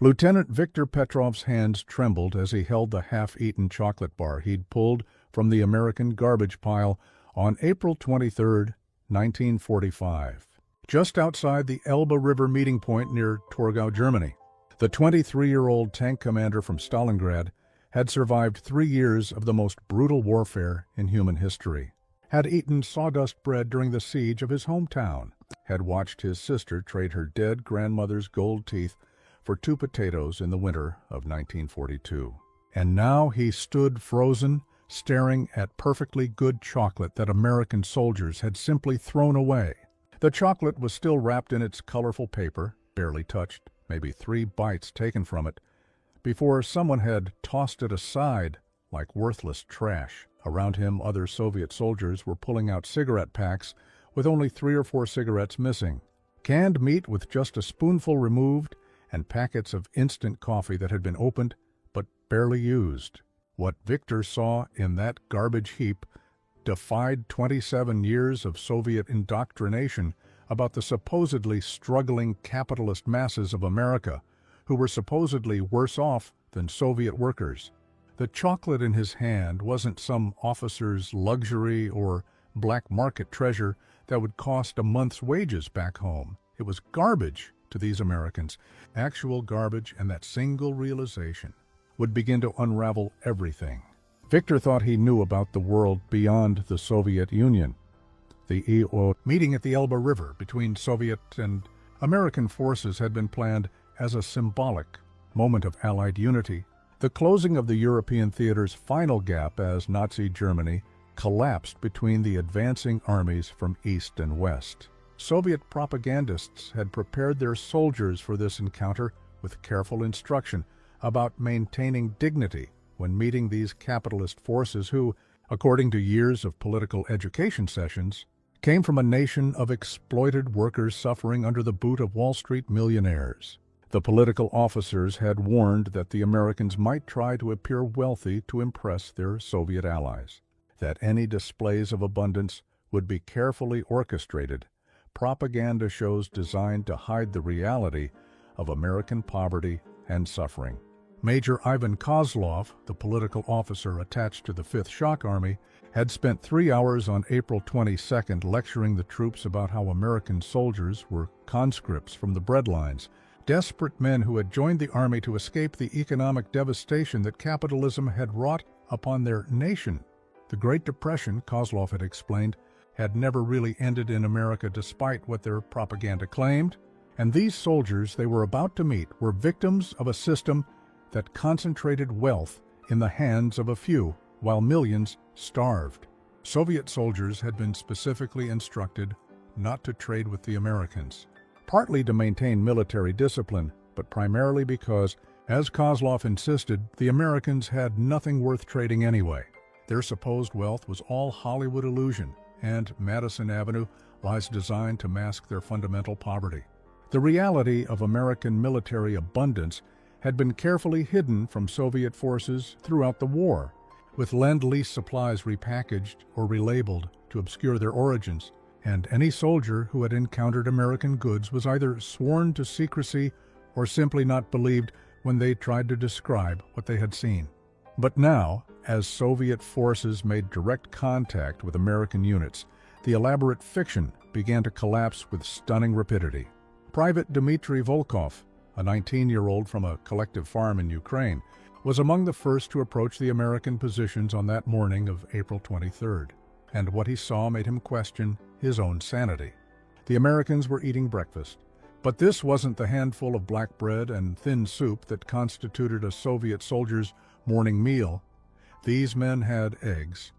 Lieutenant Viktor Petrov's hands trembled as he held the half-eaten chocolate bar he'd pulled from the American garbage pile on April 23, 1945, just outside the Elbe River meeting point near Torgau, Germany. The 23-year-old tank commander from Stalingrad had survived 3 years of the most brutal warfare in human history, had eaten sawdust bread during the siege of his hometown, had watched his sister trade her dead grandmother's gold teeth for 2 potatoes in the winter of 1942. And now he stood frozen, staring at perfectly good chocolate that American soldiers had simply thrown away. The chocolate was still wrapped in its colorful paper, barely touched, maybe 3 bites taken from it, before someone had tossed it aside like worthless trash. Around him, other Soviet soldiers were pulling out cigarette packs with only 3 or 4 cigarettes missing, canned meat with just a spoonful removed, and packets of instant coffee that had been opened but barely used. What Victor saw in that garbage heap defied 27 years of Soviet indoctrination about the supposedly struggling capitalist masses of America, who were supposedly worse off than Soviet workers. The chocolate in his hand wasn't some officer's luxury or black market treasure that would cost a month's wages back home. It was garbage to these Americans, actual garbage, and that single realization would begin to unravel everything. Victor thought he knew about the world beyond the Soviet Union. The EO meeting at the Elbe River between Soviet and American forces had been planned as a symbolic moment of Allied unity, the closing of the European theater's final gap as Nazi Germany collapsed between the advancing armies from east and west. Soviet propagandists had prepared their soldiers for this encounter with careful instruction about maintaining dignity when meeting these capitalist forces who, according to years of political education sessions, came from a nation of exploited workers suffering under the boot of Wall Street millionaires. The political officers had warned that the Americans might try to appear wealthy to impress their Soviet allies, that any displays of abundance would be carefully orchestrated, propaganda shows designed to hide the reality of American poverty and suffering. Major Ivan Kozlov, the political officer attached to the 5th Shock Army, had spent 3 hours on April 22nd lecturing the troops about how American soldiers were conscripts from the breadlines, desperate men who had joined the army to escape the economic devastation that capitalism had wrought upon their nation. The Great Depression, Kozlov had explained, had never really ended in America despite what their propaganda claimed, and these soldiers they were about to meet were victims of a system that concentrated wealth in the hands of a few, while millions starved. Soviet soldiers had been specifically instructed not to trade with the Americans, partly to maintain military discipline, but primarily because, as Kozlov insisted, the Americans had nothing worth trading anyway. Their supposed wealth was all Hollywood illusion, and Madison Avenue lies designed to mask their fundamental poverty. The reality of American military abundance had been carefully hidden from Soviet forces throughout the war, with Lend-Lease supplies repackaged or relabeled to obscure their origins, and any soldier who had encountered American goods was either sworn to secrecy or simply not believed when they tried to describe what they had seen. But now, as Soviet forces made direct contact with American units, the elaborate fiction began to collapse with stunning rapidity. Private Dmitry Volkov, a 19-year-old from a collective farm in Ukraine, was among the first to approach the American positions on that morning of April 23rd, and what he saw made him question his own sanity. The Americans were eating breakfast, but this wasn't the handful of black bread and thin soup that constituted a Soviet soldier's morning meal. These men had eggs,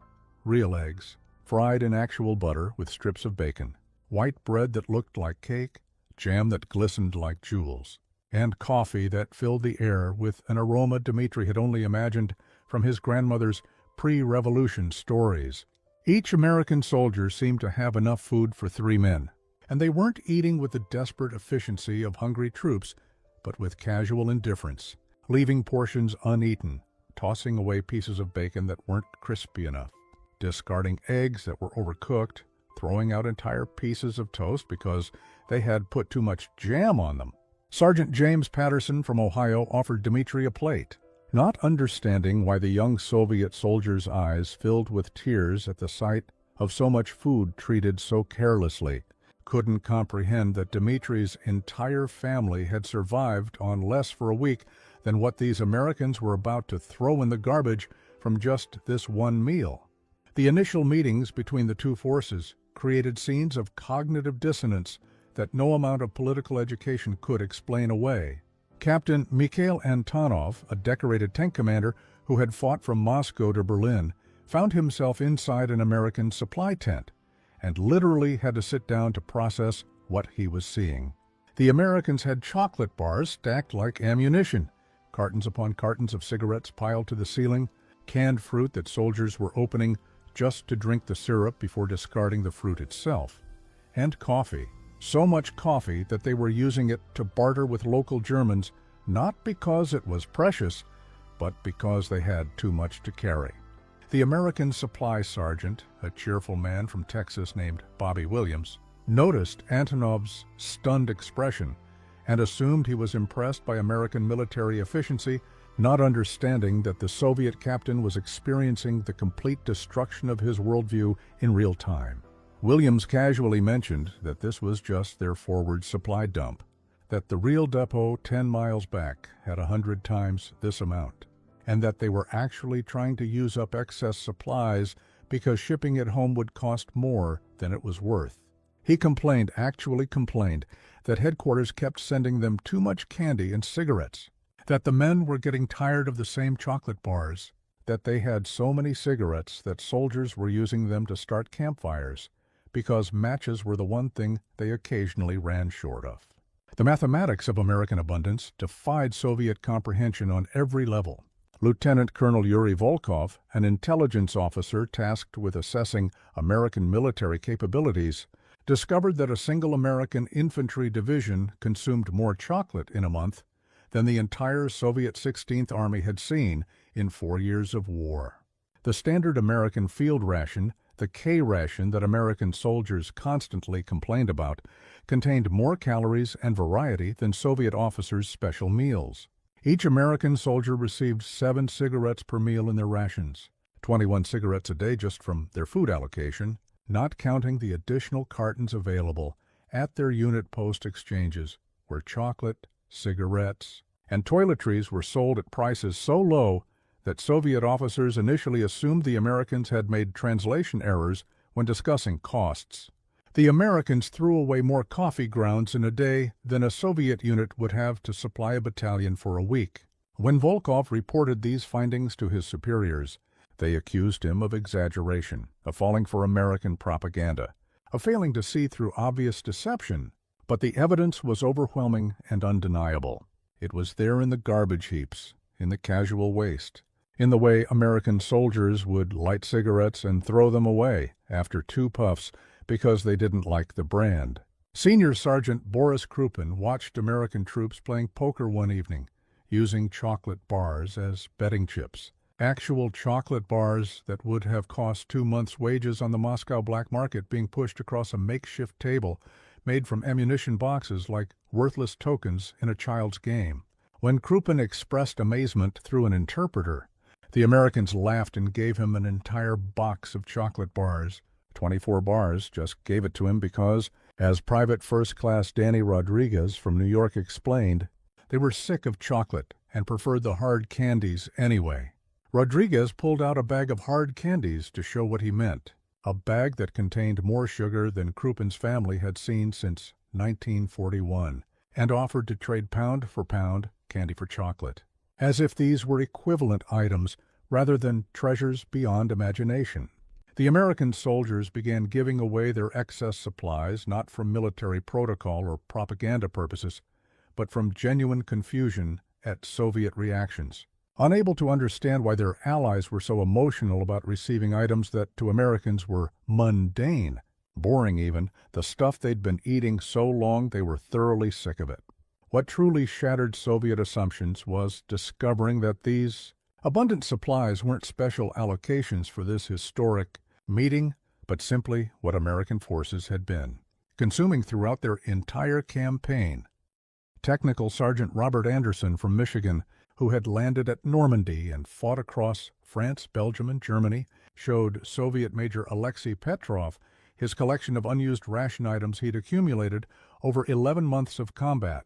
real eggs, fried in actual butter with strips of bacon, white bread that looked like cake, jam that glistened like jewels, and coffee that filled the air with an aroma Dmitry had only imagined from his grandmother's pre-revolution stories. Each American soldier seemed to have enough food for 3 men, and they weren't eating with the desperate efficiency of hungry troops, but with casual indifference, leaving portions uneaten, tossing away pieces of bacon that weren't crispy enough, discarding eggs that were overcooked, throwing out entire pieces of toast because they had put too much jam on them. Sergeant James Patterson from Ohio offered Dmitri a plate. Not understanding why the young Soviet soldier's eyes filled with tears at the sight of so much food treated so carelessly, couldn't comprehend that Dmitri's entire family had survived on less for a week than what these Americans were about to throw in the garbage from just this one meal. The initial meetings between the two forces created scenes of cognitive dissonance that no amount of political education could explain away. Captain Mikhail Antonov, a decorated tank commander who had fought from Moscow to Berlin, found himself inside an American supply tent and literally had to sit down to process what he was seeing. The Americans had chocolate bars stacked like ammunition, cartons upon cartons of cigarettes piled to the ceiling, canned fruit that soldiers were opening just to drink the syrup before discarding the fruit itself, and coffee. So much coffee that they were using it to barter with local Germans, not because it was precious, but because they had too much to carry. The American supply sergeant, a cheerful man from Texas named Bobby Williams, noticed Antonov's stunned expression and assumed he was impressed by American military efficiency, not understanding that the Soviet captain was experiencing the complete destruction of his worldview in real time. Williams casually mentioned that this was just their forward supply dump, that the real depot 10 miles back had 100 times this amount, and that they were actually trying to use up excess supplies because shipping it home would cost more than it was worth. He actually complained, that headquarters kept sending them too much candy and cigarettes, that the men were getting tired of the same chocolate bars, that they had so many cigarettes that soldiers were using them to start campfires, because matches were the one thing they occasionally ran short of. The mathematics of American abundance defied Soviet comprehension on every level. Lieutenant Colonel Yuri Volkov, an intelligence officer tasked with assessing American military capabilities, discovered that a single American infantry division consumed more chocolate in a month than the entire Soviet 16th Army had seen in 4 years of war. The standard American field ration, the K ration that American soldiers constantly complained about, contained more calories and variety than Soviet officers' special meals. Each American soldier received 7 cigarettes per meal in their rations, 21 cigarettes a day just from their food allocation, not counting the additional cartons available at their unit post exchanges, where chocolate, cigarettes, and toiletries were sold at prices so low that Soviet officers initially assumed the Americans had made translation errors when discussing costs. The Americans threw away more coffee grounds in a day than a Soviet unit would have to supply a battalion for a week. When Volkov reported these findings to his superiors, they accused him of exaggeration, of falling for American propaganda, of failing to see through obvious deception. But the evidence was overwhelming and undeniable. It was there in the garbage heaps, in the casual waste, in the way American soldiers would light cigarettes and throw them away after 2 puffs because they didn't like the brand. Senior Sergeant Boris Krupin watched American troops playing poker one evening, using chocolate bars as betting chips. Actual chocolate bars that would have cost 2 months' wages on the Moscow black market being pushed across a makeshift table made from ammunition boxes like worthless tokens in a child's game. When Krupin expressed amazement through an interpreter, the Americans laughed and gave him an entire box of chocolate bars. 24 bars, just gave it to him because, as Private First Class Danny Rodriguez from New York explained, they were sick of chocolate and preferred the hard candies anyway. Rodriguez pulled out a bag of hard candies to show what he meant, a bag that contained more sugar than Krupin's family had seen since 1941, and offered to trade pound for pound, candy for chocolate, as if these were equivalent items rather than treasures beyond imagination. The American soldiers began giving away their excess supplies not from military protocol or propaganda purposes, but from genuine confusion at Soviet reactions. Unable to understand why their allies were so emotional about receiving items that to Americans were mundane, boring even, the stuff they'd been eating so long they were thoroughly sick of it. What truly shattered Soviet assumptions was discovering that these abundant supplies weren't special allocations for this historic meeting, but simply what American forces had been consuming throughout their entire campaign. Technical Sergeant Robert Anderson from Michigan, who had landed at Normandy and fought across France, Belgium, and Germany, showed Soviet Major Alexei Petrov his collection of unused ration items he'd accumulated over 11 months of combat.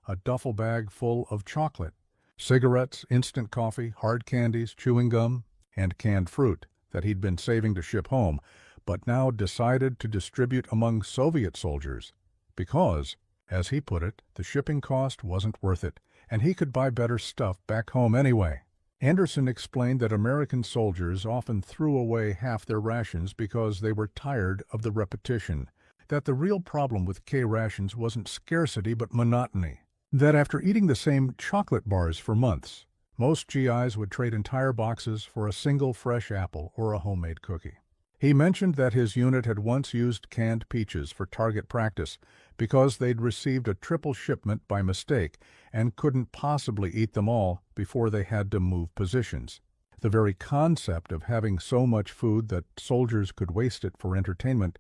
A duffel bag full of chocolate, cigarettes, instant coffee, hard candies, chewing gum, and canned fruit that he'd been saving to ship home, but now decided to distribute among Soviet soldiers because, as he put it, the shipping cost wasn't worth it, and he could buy better stuff back home anyway. Anderson explained that American soldiers often threw away half their rations because they were tired of the repetition, that the real problem with K rations wasn't scarcity but monotony, that after eating the same chocolate bars for months, most GIs would trade entire boxes for a single fresh apple or a homemade cookie. He mentioned that his unit had once used canned peaches for target practice because they'd received a triple shipment by mistake and couldn't possibly eat them all before they had to move positions. The very concept of having so much food that soldiers could waste it for entertainment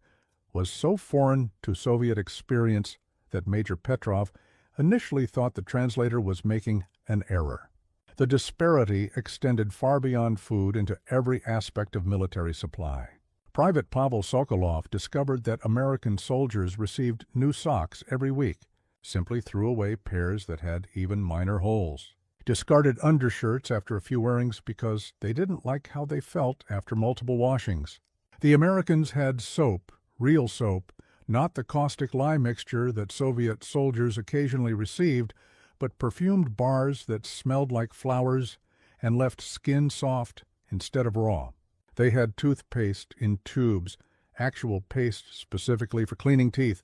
was so foreign to Soviet experience that Major Petrov initially thought the translator was making an error. The disparity extended far beyond food into every aspect of military supply. Private Pavel Sokolov discovered that American soldiers received new socks every week, simply threw away pairs that had even minor holes, discarded undershirts after a few wearings because they didn't like how they felt after multiple washings. The Americans had soap, real soap, not the caustic lye mixture that Soviet soldiers occasionally received, but perfumed bars that smelled like flowers and left skin soft instead of raw. They had toothpaste in tubes, actual paste specifically for cleaning teeth,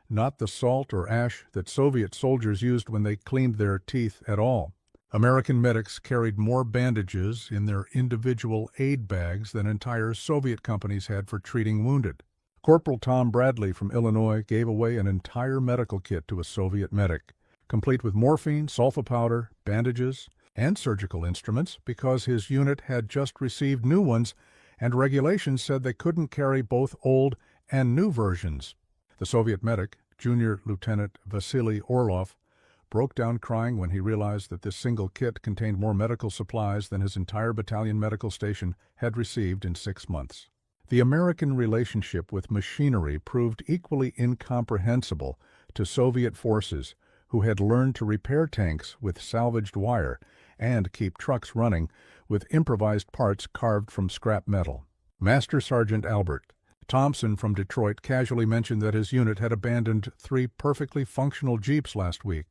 not the salt or ash that Soviet soldiers used when they cleaned their teeth at all. American medics carried more bandages in their individual aid bags than entire Soviet companies had for treating wounded. Corporal Tom Bradley from Illinois gave away an entire medical kit to a Soviet medic, complete with morphine, sulfa powder, bandages, and surgical instruments because his unit had just received new ones and regulations said they couldn't carry both old and new versions. The Soviet medic, Junior Lieutenant Vasily Orlov, broke down crying when he realized that this single kit contained more medical supplies than his entire battalion medical station had received in 6 months. The American relationship with machinery proved equally incomprehensible to Soviet forces who had learned to repair tanks with salvaged wire and keep trucks running with improvised parts carved from scrap metal. Master Sergeant Albert Thompson from Detroit casually mentioned that his unit had abandoned 3 perfectly functional Jeeps last week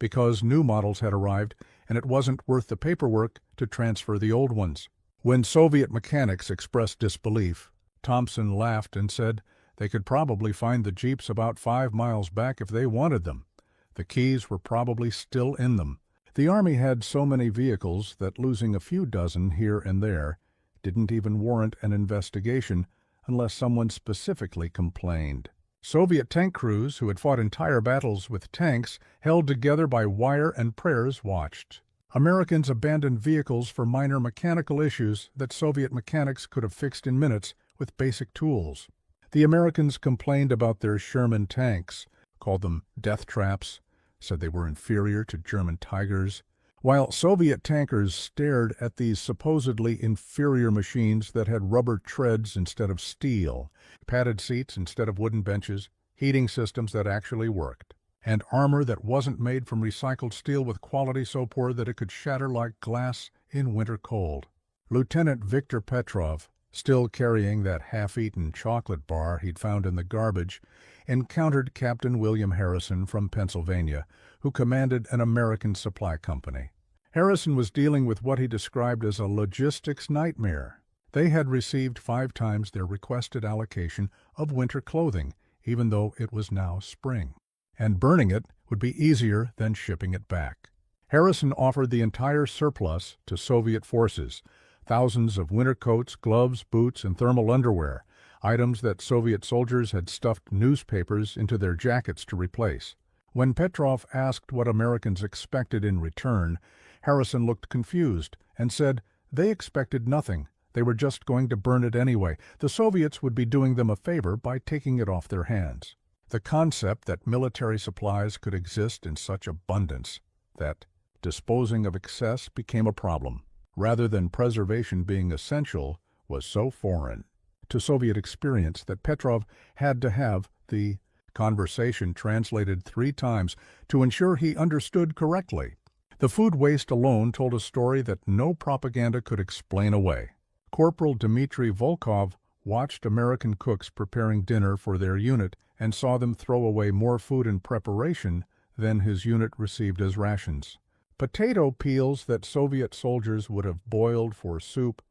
because new models had arrived and it wasn't worth the paperwork to transfer the old ones. When Soviet mechanics expressed disbelief, Thompson laughed and said they could probably find the Jeeps about 5 miles back if they wanted them. The keys were probably still in them. The Army had so many vehicles that losing a few dozen here and there didn't even warrant an investigation unless someone specifically complained. Soviet tank crews who had fought entire battles with tanks held together by wire and prayers watched. Americans abandoned vehicles for minor mechanical issues that Soviet mechanics could have fixed in minutes with basic tools. The Americans complained about their Sherman tanks, called them death traps, said they were inferior to German Tigers, while Soviet tankers stared at these supposedly inferior machines that had rubber treads instead of steel, padded seats instead of wooden benches, heating systems that actually worked, and armor that wasn't made from recycled steel with quality so poor that it could shatter like glass in winter cold. Lieutenant Viktor Petrov, still carrying that half-eaten chocolate bar he'd found in the garbage, encountered Captain William Harrison from Pennsylvania, who commanded an American supply company. Harrison was dealing with what he described as a logistics nightmare. They had received 5 times their requested allocation of winter clothing, even though it was now spring, and burning it would be easier than shipping it back. Harrison offered the entire surplus to Soviet forces, thousands of winter coats, gloves, boots, and thermal underwear, items that Soviet soldiers had stuffed newspapers into their jackets to replace. When Petrov asked what Americans expected in return, Harrison looked confused and said they expected nothing. They were just going to burn it anyway. The Soviets would be doing them a favor by taking it off their hands. The concept that military supplies could exist in such abundance that disposing of excess became a problem, rather than preservation being essential, was so foreign to Soviet experience that Petrov had to have the conversation translated 3 times to ensure he understood correctly. The food waste alone told a story that no propaganda could explain away. Corporal Dmitry Volkov watched American cooks preparing dinner for their unit and saw them throw away more food in preparation than his unit received as rations. Potato peels that Soviet soldiers would have boiled for soup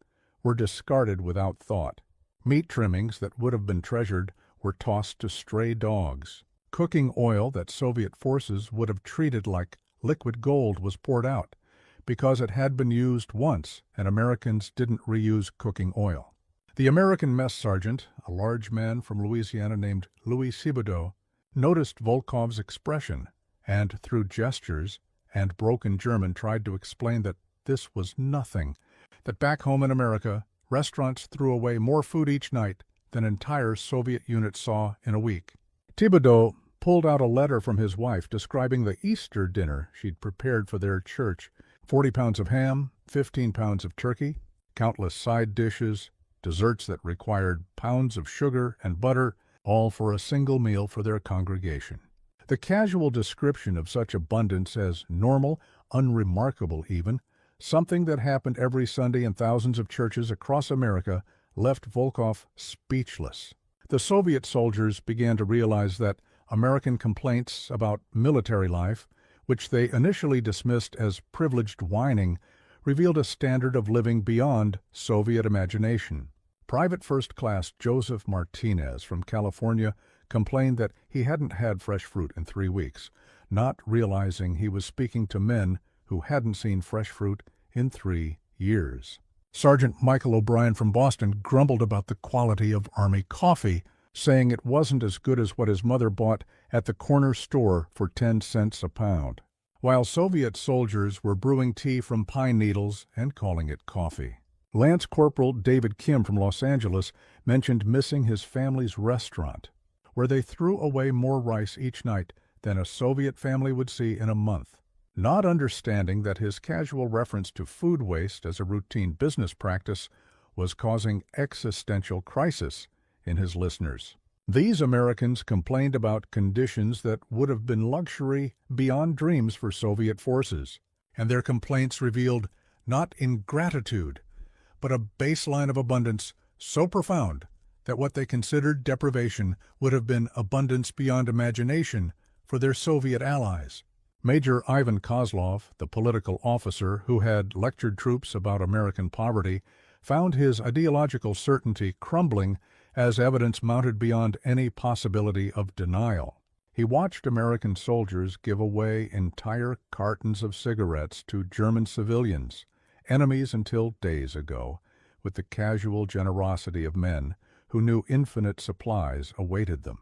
were discarded without thought. Meat trimmings that would have been treasured were tossed to stray dogs. Cooking oil that Soviet forces would have treated like liquid gold was poured out because it had been used once and Americans didn't reuse cooking oil. The American mess sergeant, a large man from Louisiana named Louis Thibodeau, noticed Volkov's expression and, through gestures and broken German, tried to explain that this was nothing, that back home in America, restaurants threw away more food each night than entire Soviet units saw in a week. Thibodeau pulled out a letter from his wife describing the Easter dinner she'd prepared for their church: 40 pounds of ham, 15 pounds of turkey, countless side dishes, desserts that required pounds of sugar and butter, all for a single meal for their congregation. The casual description of such abundance as normal, unremarkable even, something that happened every Sunday in thousands of churches across America, left Volkov speechless. The Soviet soldiers began to realize that American complaints about military life, which they initially dismissed as privileged whining, revealed a standard of living beyond Soviet imagination. Private First Class Joseph Martinez from California complained that he hadn't had fresh fruit in 3 weeks, not realizing he was speaking to men who hadn't seen fresh fruit in 3 years. Sergeant Michael O'Brien from Boston grumbled about the quality of Army coffee, saying it wasn't as good as what his mother bought at the corner store for 10 cents a pound, while Soviet soldiers were brewing tea from pine needles and calling it coffee. Lance Corporal David Kim from Los Angeles mentioned missing his family's restaurant, where they threw away more rice each night than a Soviet family would see in a month, not understanding that his casual reference to food waste as a routine business practice was causing existential crisis in his listeners. These Americans complained about conditions that would have been luxury beyond dreams for Soviet forces, and their complaints revealed not ingratitude, but a baseline of abundance so profound that what they considered deprivation would have been abundance beyond imagination for their Soviet allies. Major Ivan Kozlov, the political officer who had lectured troops about American poverty, found his ideological certainty crumbling as evidence mounted beyond any possibility of denial. He watched American soldiers give away entire cartons of cigarettes to German civilians, enemies until days ago, with the casual generosity of men who knew infinite supplies awaited them.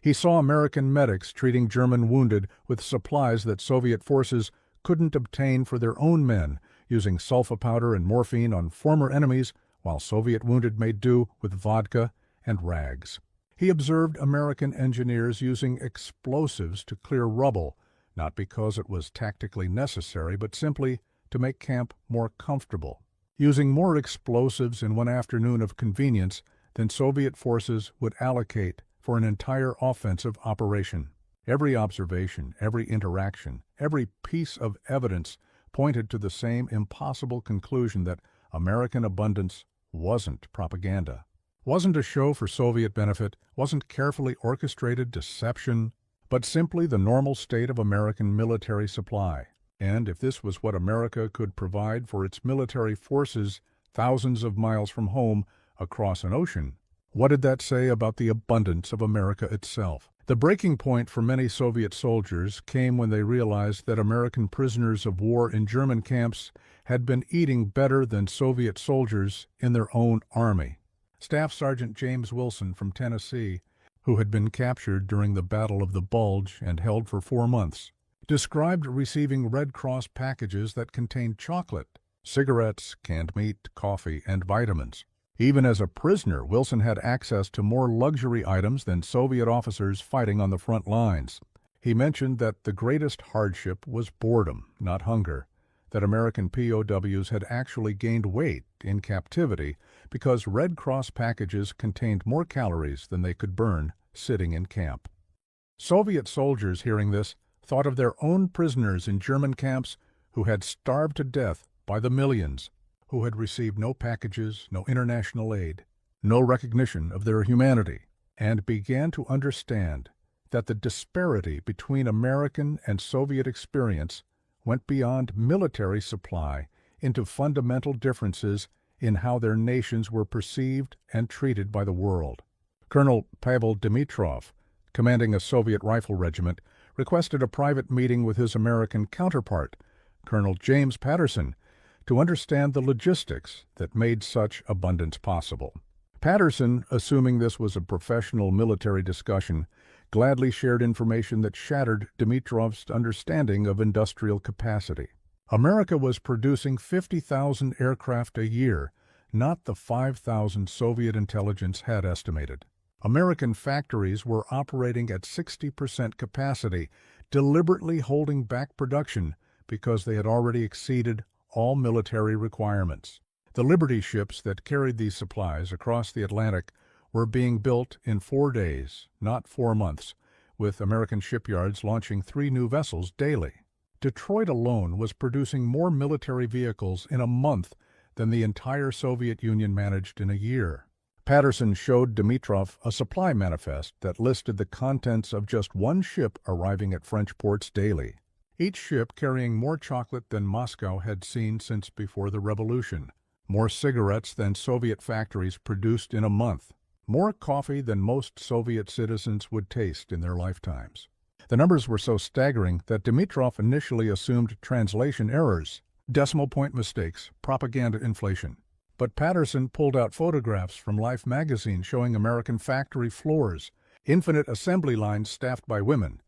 He saw American medics treating German wounded with supplies that Soviet forces couldn't obtain for their own men, using sulfa powder and morphine on former enemies, while Soviet wounded made do with vodka and rags. He observed American engineers using explosives to clear rubble, not because it was tactically necessary, but simply to make camp more comfortable, using more explosives in one afternoon of convenience than Soviet forces would allocate for an entire offensive operation. Every observation, every interaction, every piece of evidence pointed to the same impossible conclusion that American abundance wasn't propaganda, wasn't a show for Soviet benefit, wasn't carefully orchestrated deception, but simply the normal state of American military supply. And if this was what America could provide for its military forces thousands of miles from home across an ocean, what did that say about the abundance of America itself? The breaking point for many Soviet soldiers came when they realized that American prisoners of war in German camps had been eating better than Soviet soldiers in their own army. Staff Sergeant James Wilson from Tennessee, who had been captured during the Battle of the Bulge and held for 4 months, described receiving Red Cross packages that contained chocolate, cigarettes, canned meat, coffee, and vitamins. Even as a prisoner, Wilson had access to more luxury items than Soviet officers fighting on the front lines. He mentioned that the greatest hardship was boredom, not hunger, that American POWs had actually gained weight in captivity because Red Cross packages contained more calories than they could burn sitting in camp. Soviet soldiers, hearing this, thought of their own prisoners in German camps who had starved to death by the millions, who had received no packages, no international aid, no recognition of their humanity, and began to understand that the disparity between American and Soviet experience went beyond military supply into fundamental differences in how their nations were perceived and treated by the world. Colonel Pavel Dimitrov, commanding a Soviet rifle regiment, requested a private meeting with his American counterpart, Colonel James Patterson, to understand the logistics that made such abundance possible. Patterson, assuming this was a professional military discussion, gladly shared information that shattered Dimitrov's understanding of industrial capacity. America was producing 50,000 aircraft a year, not the 5,000 Soviet intelligence had estimated. American factories were operating at 60% capacity, deliberately holding back production because they had already exceeded all military requirements. The Liberty ships that carried these supplies across the Atlantic were being built in 4 days, not 4 months, with American shipyards launching 3 new vessels daily. Detroit alone was producing more military vehicles in a month than the entire Soviet Union managed in a year. Patterson showed Dimitrov a supply manifest that listed the contents of just one ship arriving at French ports daily, each ship carrying more chocolate than Moscow had seen since before the revolution, more cigarettes than Soviet factories produced in a month, more coffee than most Soviet citizens would taste in their lifetimes. The numbers were so staggering that Dimitrov initially assumed translation errors, decimal point mistakes, propaganda inflation. But Patterson pulled out photographs from Life magazine showing American factory floors, infinite assembly lines staffed by women,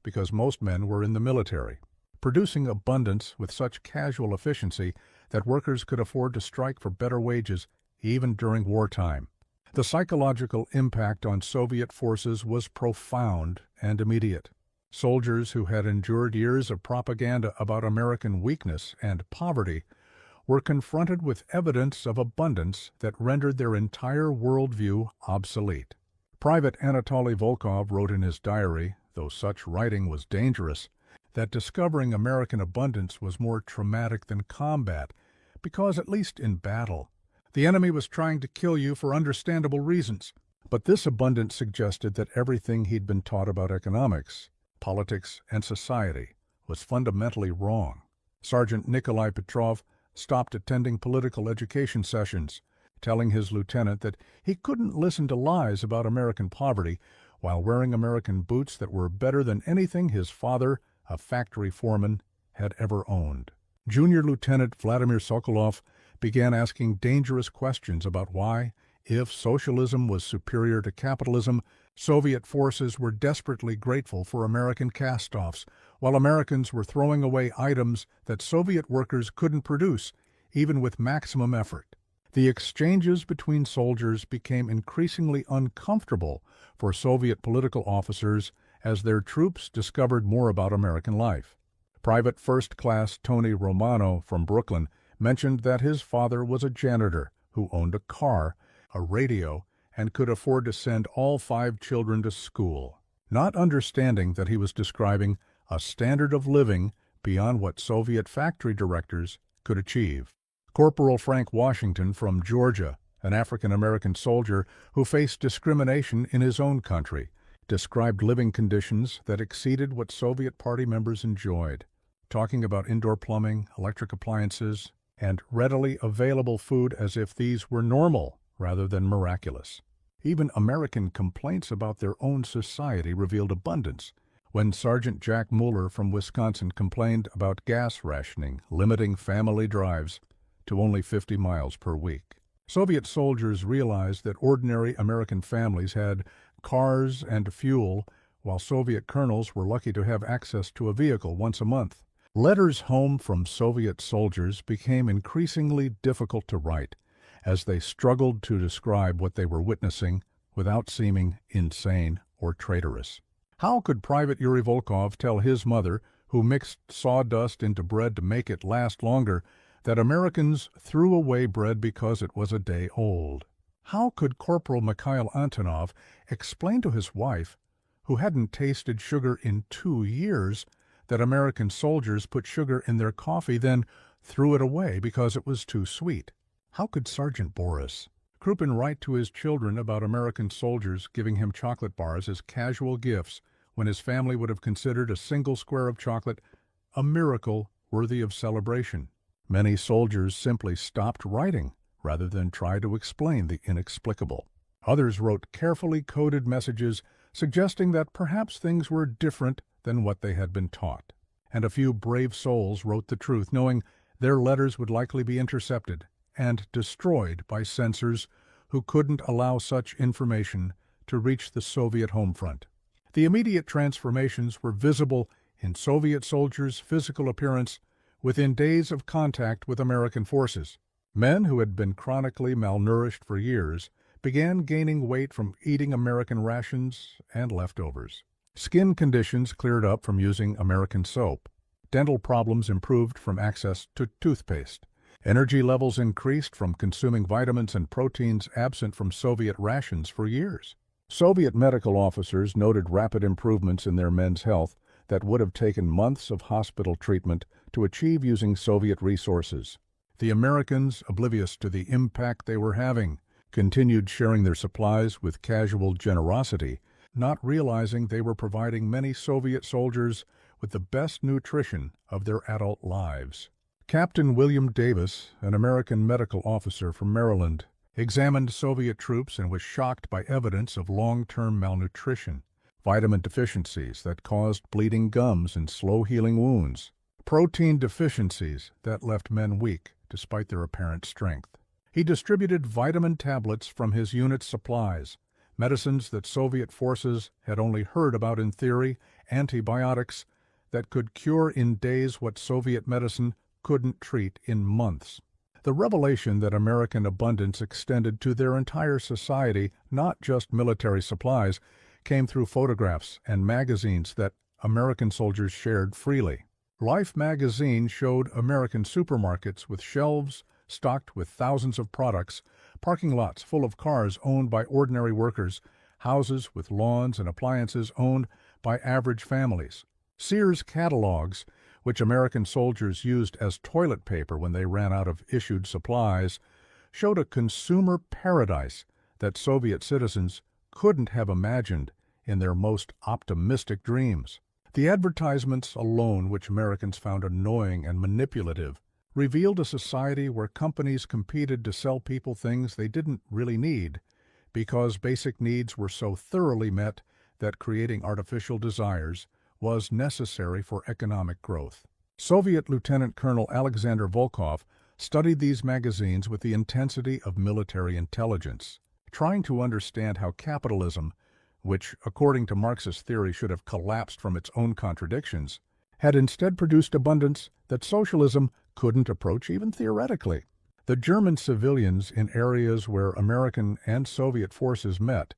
because most men were in the military, producing abundance with such casual efficiency that workers could afford to strike for better wages even during wartime. The psychological impact on Soviet forces was profound and immediate. Soldiers who had endured years of propaganda about American weakness and poverty were confronted with evidence of abundance that rendered their entire worldview obsolete. Private Anatoly Volkov wrote in his diary, though such writing was dangerous, that discovering American abundance was more traumatic than combat, because, at least in battle, the enemy was trying to kill you for understandable reasons. But this abundance suggested that everything he'd been taught about economics, politics, and society was fundamentally wrong. Sergeant Nikolai Petrov stopped attending political education sessions, telling his lieutenant that he couldn't listen to lies about American poverty while wearing American boots that were better than anything his father, a factory foreman, had ever owned. Junior Lieutenant Vladimir Sokolov began asking dangerous questions about why, if socialism was superior to capitalism, Soviet forces were desperately grateful for American cast-offs, while Americans were throwing away items that Soviet workers couldn't produce, even with maximum effort. The exchanges between soldiers became increasingly uncomfortable for Soviet political officers as their troops discovered more about American life. Private First Class Tony Romano from Brooklyn mentioned that his father was a janitor who owned a car, a radio, and could afford to send all 5 children to school, not understanding that he was describing a standard of living beyond what Soviet factory directors could achieve. Corporal Frank Washington from Georgia, an African-American soldier who faced discrimination in his own country, described living conditions that exceeded what Soviet Party members enjoyed, talking about indoor plumbing, electric appliances, and readily available food as if these were normal rather than miraculous. Even American complaints about their own society revealed abundance. When Sergeant Jack Mueller from Wisconsin complained about gas rationing, limiting family drives to only 50 miles per week. Soviet soldiers realized that ordinary American families had cars and fuel, while Soviet colonels were lucky to have access to a vehicle once a month. Letters home from Soviet soldiers became increasingly difficult to write, as they struggled to describe what they were witnessing without seeming insane or traitorous. How could Private Yuri Volkov tell his mother, who mixed sawdust into bread to make it last longer, that Americans threw away bread because it was a day old? How could Corporal Mikhail Antonov explain to his wife, who hadn't tasted sugar in 2 years, that American soldiers put sugar in their coffee, then threw it away because it was too sweet? How could Sergeant Boris Krupin write to his children about American soldiers giving him chocolate bars as casual gifts when his family would have considered a single square of chocolate a miracle worthy of celebration? Many soldiers simply stopped writing rather than try to explain the inexplicable. Others wrote carefully coded messages suggesting that perhaps things were different than what they had been taught. And a few brave souls wrote the truth, knowing their letters would likely be intercepted and destroyed by censors who couldn't allow such information to reach the Soviet home front. The immediate transformations were visible in Soviet soldiers' physical appearance within days of contact with American forces. Men who had been chronically malnourished for years began gaining weight from eating American rations and leftovers. Skin conditions cleared up from using American soap. Dental problems improved from access to toothpaste. Energy levels increased from consuming vitamins and proteins absent from Soviet rations for years. Soviet medical officers noted rapid improvements in their men's health that would have taken months of hospital treatment to achieve using Soviet resources. The Americans, oblivious to the impact they were having, continued sharing their supplies with casual generosity, not realizing they were providing many Soviet soldiers with the best nutrition of their adult lives. Captain William Davis, an American medical officer from Maryland, examined Soviet troops and was shocked by evidence of long-term malnutrition, vitamin deficiencies that caused bleeding gums and slow-healing wounds, protein deficiencies that left men weak despite their apparent strength. He distributed vitamin tablets from his unit's supplies, medicines that Soviet forces had only heard about in theory, antibiotics that could cure in days what Soviet medicine couldn't treat in months. The revelation that American abundance extended to their entire society, not just military supplies, came through photographs and magazines that American soldiers shared freely. Life magazine showed American supermarkets with shelves stocked with thousands of products, parking lots full of cars owned by ordinary workers, houses with lawns and appliances owned by average families. Sears catalogs, which American soldiers used as toilet paper when they ran out of issued supplies, showed a consumer paradise that Soviet citizens couldn't have imagined in their most optimistic dreams. The advertisements alone, which Americans found annoying and manipulative, revealed a society where companies competed to sell people things they didn't really need because basic needs were so thoroughly met that creating artificial desires was necessary for economic growth. Soviet Lieutenant Colonel Alexander Volkov studied these magazines with the intensity of military intelligence, trying to understand how capitalism, which, according to Marxist theory, should have collapsed from its own contradictions, had instead produced abundance that socialism couldn't approach even theoretically. The German civilians in areas where American and Soviet forces met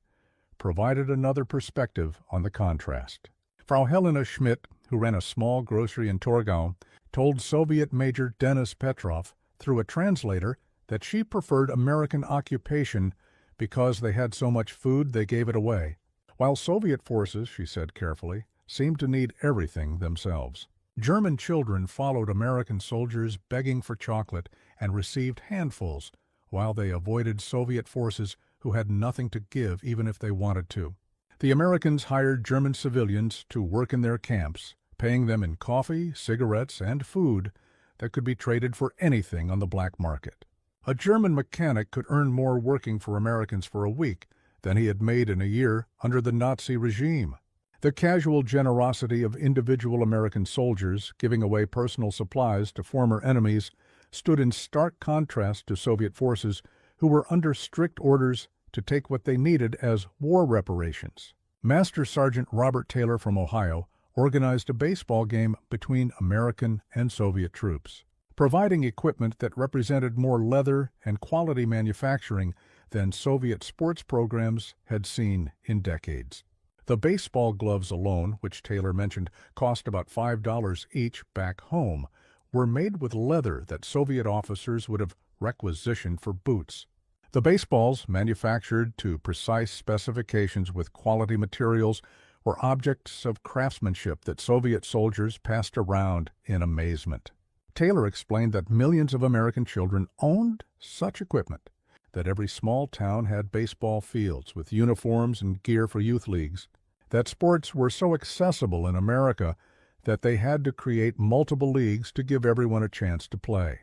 provided another perspective on the contrast. Frau Helena Schmidt, who ran a small grocery in Torgau, told Soviet Major Denis Petrov through a translator that she preferred American occupation because they had so much food they gave it away, while Soviet forces, she said carefully, seemed to need everything themselves. German children followed American soldiers begging for chocolate and received handfuls, while they avoided Soviet forces who had nothing to give even if they wanted to. The Americans hired German civilians to work in their camps, paying them in coffee, cigarettes, and food that could be traded for anything on the black market. A German mechanic could earn more working for Americans for a week than he had made in a year under the Nazi regime. The casual generosity of individual American soldiers giving away personal supplies to former enemies stood in stark contrast to Soviet forces who were under strict orders to take what they needed as war reparations. Master Sergeant Robert Taylor from Ohio organized a baseball game between American and Soviet troops. providing equipment that represented more leather and quality manufacturing than Soviet sports programs had seen in decades. The baseball gloves alone, which Taylor mentioned cost about $5 each back home, were made with leather that Soviet officers would have requisitioned for boots. The baseballs, manufactured to precise specifications with quality materials, were objects of craftsmanship that Soviet soldiers passed around in amazement. Taylor explained that millions of American children owned such equipment, that every small town had baseball fields with uniforms and gear for youth leagues, that sports were so accessible in America that they had to create multiple leagues to give everyone a chance to play.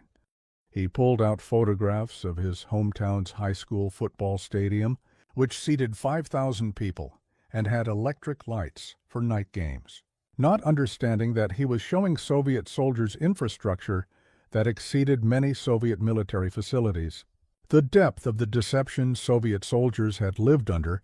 He pulled out photographs of his hometown's high school football stadium, which seated 5,000 people and had electric lights for night games, not understanding that he was showing Soviet soldiers infrastructure that exceeded many Soviet military facilities. The depth of the deception Soviet soldiers had lived under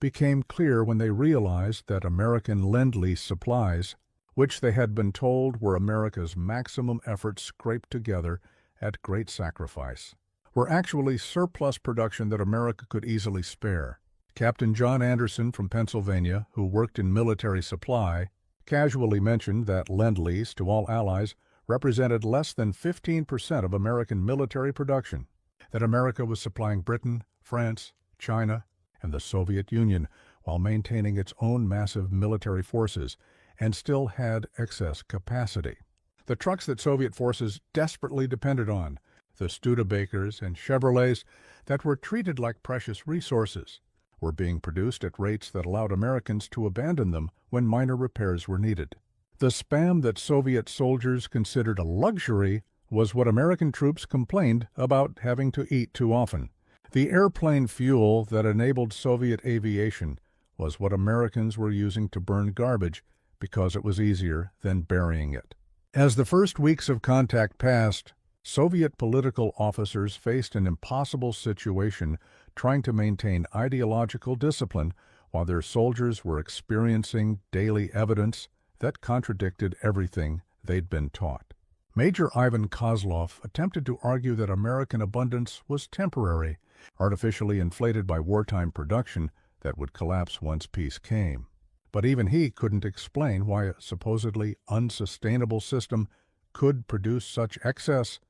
became clear when they realized that American Lend-Lease supplies, which they had been told were America's maximum effort scraped together at great sacrifice, were actually surplus production that America could easily spare. Captain John Anderson from Pennsylvania, who worked in military supply, casually mentioned that Lend-Lease to all allies represented less than 15% of American military production, that America was supplying Britain, France, China, and the Soviet Union while maintaining its own massive military forces and still had excess capacity. The trucks that Soviet forces desperately depended on, the Studebakers and Chevrolets that were treated like precious resources, were being produced at rates that allowed Americans to abandon them when minor repairs were needed. The spam that Soviet soldiers considered a luxury was what American troops complained about having to eat too often. The airplane fuel that enabled Soviet aviation was what Americans were using to burn garbage because it was easier than burying it. As the first weeks of contact passed, Soviet political officers faced an impossible situation trying to maintain ideological discipline while their soldiers were experiencing daily evidence that contradicted everything they'd been taught. Major Ivan Kozlov attempted to argue that American abundance was temporary, artificially inflated by wartime production that would collapse once peace came. But even he couldn't explain why a supposedly unsustainable system could produce such excess,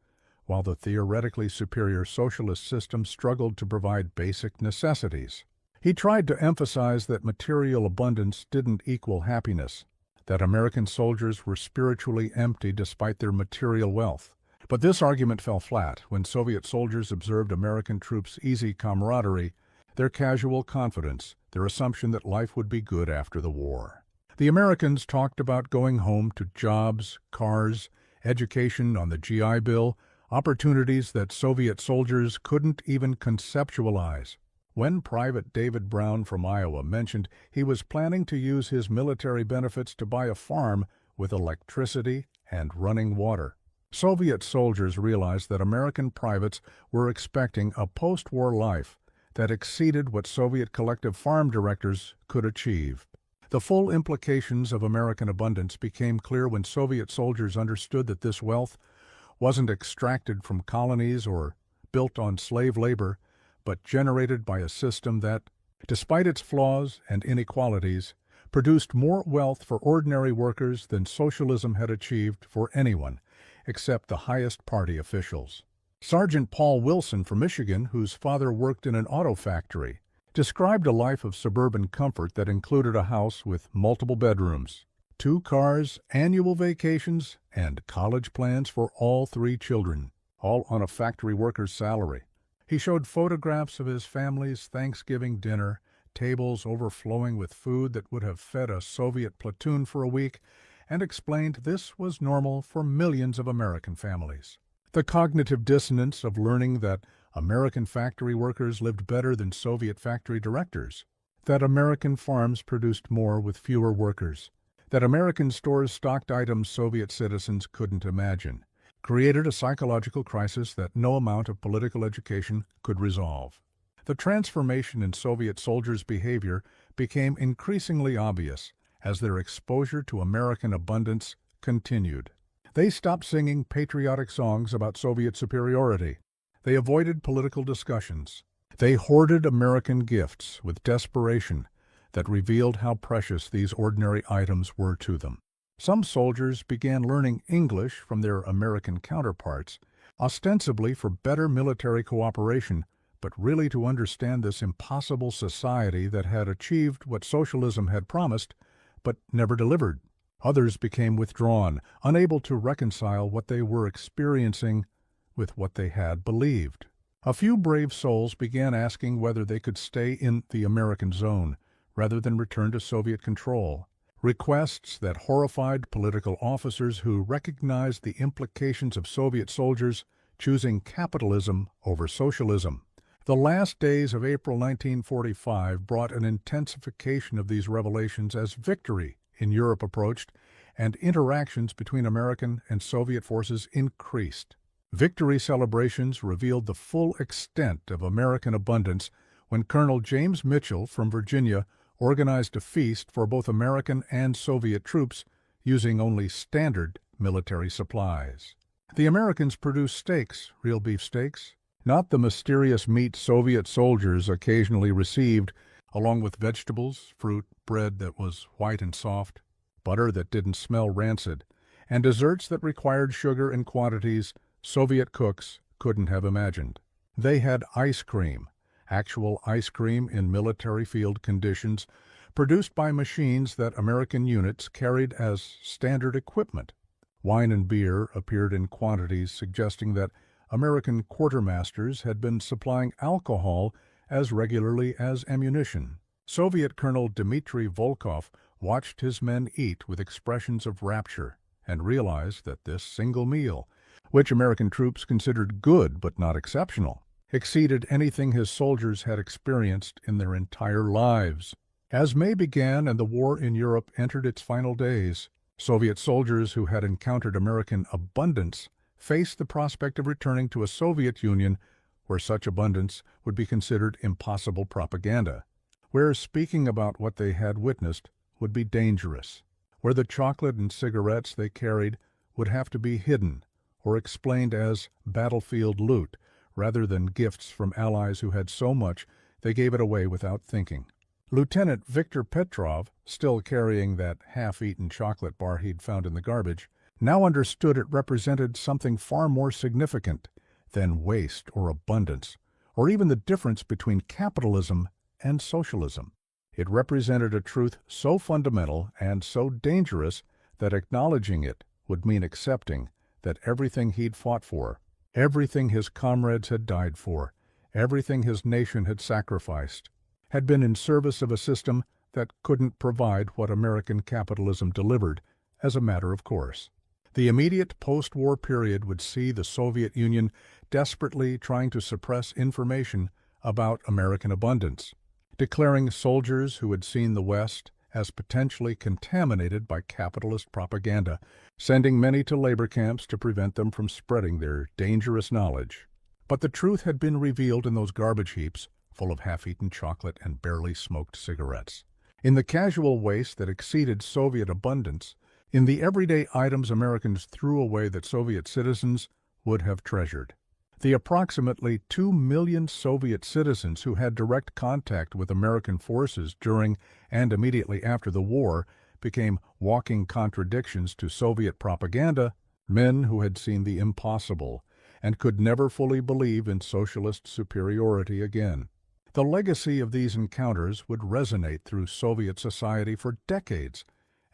while the theoretically superior socialist system struggled to provide basic necessities. He tried to emphasize that material abundance didn't equal happiness, that American soldiers were spiritually empty despite their material wealth. But this argument fell flat when Soviet soldiers observed American troops' easy camaraderie, their casual confidence, their assumption that life would be good after the war. The Americans talked about going home to jobs, cars, education on the GI Bill, opportunities that Soviet soldiers couldn't even conceptualize. When Private David Brown from Iowa mentioned he was planning to use his military benefits to buy a farm with electricity and running water, Soviet soldiers realized that American privates were expecting a post-war life that exceeded what Soviet collective farm directors could achieve. The full implications of American abundance became clear when Soviet soldiers understood that this wealth wasn't extracted from colonies or built on slave labor, but generated by a system that, despite its flaws and inequalities, produced more wealth for ordinary workers than socialism had achieved for anyone, except the highest party officials. Sergeant Paul Wilson from Michigan, whose father worked in an auto factory, described a life of suburban comfort that included a house with multiple bedrooms, 2 cars, annual vacations, and college plans for all 3 children, all on a factory worker's salary. He showed photographs of his family's Thanksgiving dinner, tables overflowing with food that would have fed a Soviet platoon for a week, and explained this was normal for millions of American families. The cognitive dissonance of learning that American factory workers lived better than Soviet factory directors, that American farms produced more with fewer workers, that American stores stocked items Soviet citizens couldn't imagine, created a psychological crisis that no amount of political education could resolve. The transformation in Soviet soldiers' behavior became increasingly obvious as their exposure to American abundance continued. They stopped singing patriotic songs about Soviet superiority. They avoided political discussions. They hoarded American gifts with desperation that revealed how precious these ordinary items were to them. Some soldiers began learning English from their American counterparts, ostensibly for better military cooperation, but really to understand this impossible society that had achieved what socialism had promised, but never delivered. Others became withdrawn, unable to reconcile what they were experiencing with what they had believed. A few brave souls began asking whether they could stay in the American zone rather than return to Soviet control. Requests that horrified political officers who recognized the implications of Soviet soldiers choosing capitalism over socialism. The last days of April 1945 brought an intensification of these revelations as victory in Europe approached and interactions between American and Soviet forces increased. Victory celebrations revealed the full extent of American abundance when Colonel James Mitchell from Virginia organized a feast for both American and Soviet troops using only standard military supplies. The Americans produced steaks, real beef steaks, not the mysterious meat Soviet soldiers occasionally received, along with vegetables, fruit, bread that was white and soft, butter that didn't smell rancid, and desserts that required sugar in quantities Soviet cooks couldn't have imagined. They had ice cream, actual ice cream in military field conditions, produced by machines that American units carried as standard equipment. Wine and beer appeared in quantities suggesting that American quartermasters had been supplying alcohol as regularly as ammunition. Soviet Colonel Dmitry Volkov watched his men eat with expressions of rapture and realized that this single meal, which American troops considered good but not exceptional, exceeded anything his soldiers had experienced in their entire lives. As May began and the war in Europe entered its final days, Soviet soldiers who had encountered American abundance faced the prospect of returning to a Soviet Union where such abundance would be considered impossible propaganda, where speaking about what they had witnessed would be dangerous, where the chocolate and cigarettes they carried would have to be hidden or explained as battlefield loot rather than gifts from allies who had so much they gave it away without thinking. Lieutenant Viktor Petrov, still carrying that half-eaten chocolate bar he'd found in the garbage, now understood it represented something far more significant than waste or abundance, or even the difference between capitalism and socialism. It represented a truth so fundamental and so dangerous that acknowledging it would mean accepting that everything he'd fought for, everything his comrades had died for, everything his nation had sacrificed, had been in service of a system that couldn't provide what American capitalism delivered as a matter of course. The immediate post-war period would see the Soviet Union desperately trying to suppress information about American abundance, declaring soldiers who had seen the West as potentially contaminated by capitalist propaganda, sending many to labor camps to prevent them from spreading their dangerous knowledge. But the truth had been revealed in those garbage heaps full of half-eaten chocolate and barely smoked cigarettes, in the casual waste that exceeded Soviet abundance, in the everyday items Americans threw away that Soviet citizens would have treasured. The approximately 2 million Soviet citizens who had direct contact with American forces during and immediately after the war became walking contradictions to Soviet propaganda, men who had seen the impossible and could never fully believe in socialist superiority again. The legacy of these encounters would resonate through Soviet society for decades,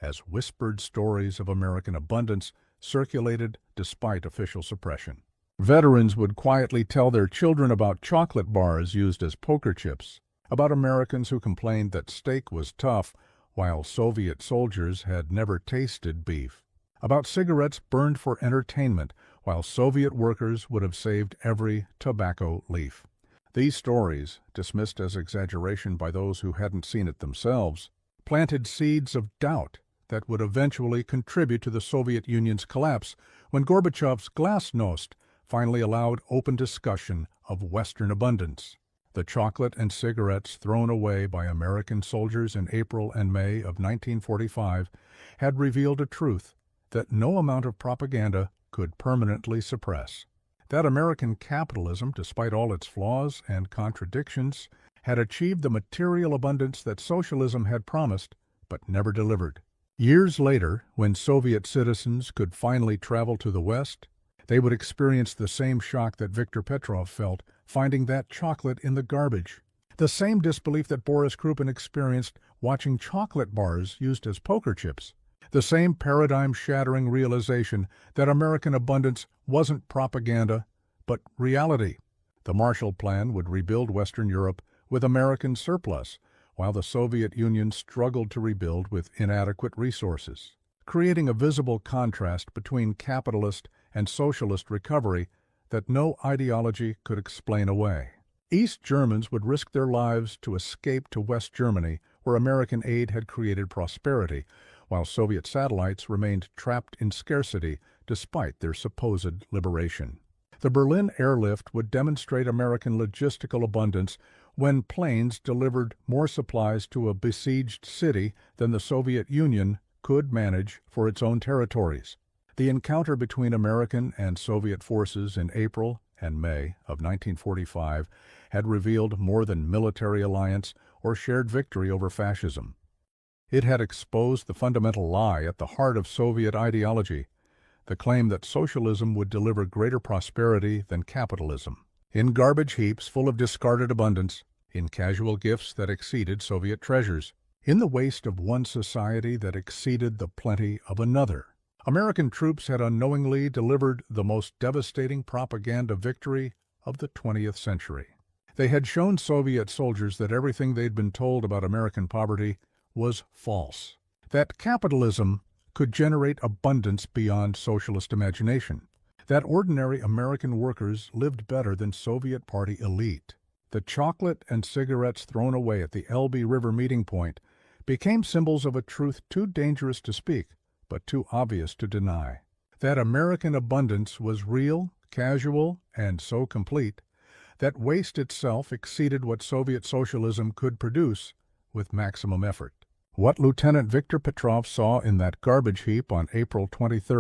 as whispered stories of American abundance circulated despite official suppression. Veterans would quietly tell their children about chocolate bars used as poker chips, about Americans who complained that steak was tough while Soviet soldiers had never tasted beef, about cigarettes burned for entertainment while Soviet workers would have saved every tobacco leaf. These stories, dismissed as exaggeration by those who hadn't seen it themselves, planted seeds of doubt that would eventually contribute to the Soviet Union's collapse when Gorbachev's glasnost finally allowed open discussion of Western abundance. The chocolate and cigarettes thrown away by American soldiers in April and May of 1945 had revealed a truth that no amount of propaganda could permanently suppress. That American capitalism, despite all its flaws and contradictions, had achieved the material abundance that socialism had promised but never delivered. Years later, when Soviet citizens could finally travel to the West, they would experience the same shock that Viktor Petrov felt finding that chocolate in the garbage. The same disbelief that Boris Krupin experienced watching chocolate bars used as poker chips. The same paradigm-shattering realization that American abundance wasn't propaganda, but reality. The Marshall Plan would rebuild Western Europe with American surplus, while the Soviet Union struggled to rebuild with inadequate resources, creating a visible contrast between capitalist and socialist recovery that no ideology could explain away. East Germans would risk their lives to escape to West Germany, where American aid had created prosperity, while Soviet satellites remained trapped in scarcity despite their supposed liberation. The Berlin airlift would demonstrate American logistical abundance when planes delivered more supplies to a besieged city than the Soviet Union could manage for its own territories. The encounter between American and Soviet forces in April and May of 1945 had revealed more than military alliance or shared victory over fascism. It had exposed the fundamental lie at the heart of Soviet ideology, the claim that socialism would deliver greater prosperity than capitalism. In garbage heaps full of discarded abundance, in casual gifts that exceeded Soviet treasures, in the waste of one society that exceeded the plenty of another. American troops had unknowingly delivered the most devastating propaganda victory of the 20th century. They had shown Soviet soldiers that everything they'd been told about American poverty was false, that capitalism could generate abundance beyond socialist imagination, that ordinary American workers lived better than Soviet party elite. The chocolate and cigarettes thrown away at the Elbe River meeting point became symbols of a truth too dangerous to speak, but too obvious to deny. That American abundance was real, casual, and so complete that waste itself exceeded what Soviet socialism could produce with maximum effort. What Lieutenant Viktor Petrov saw in that garbage heap on April 23,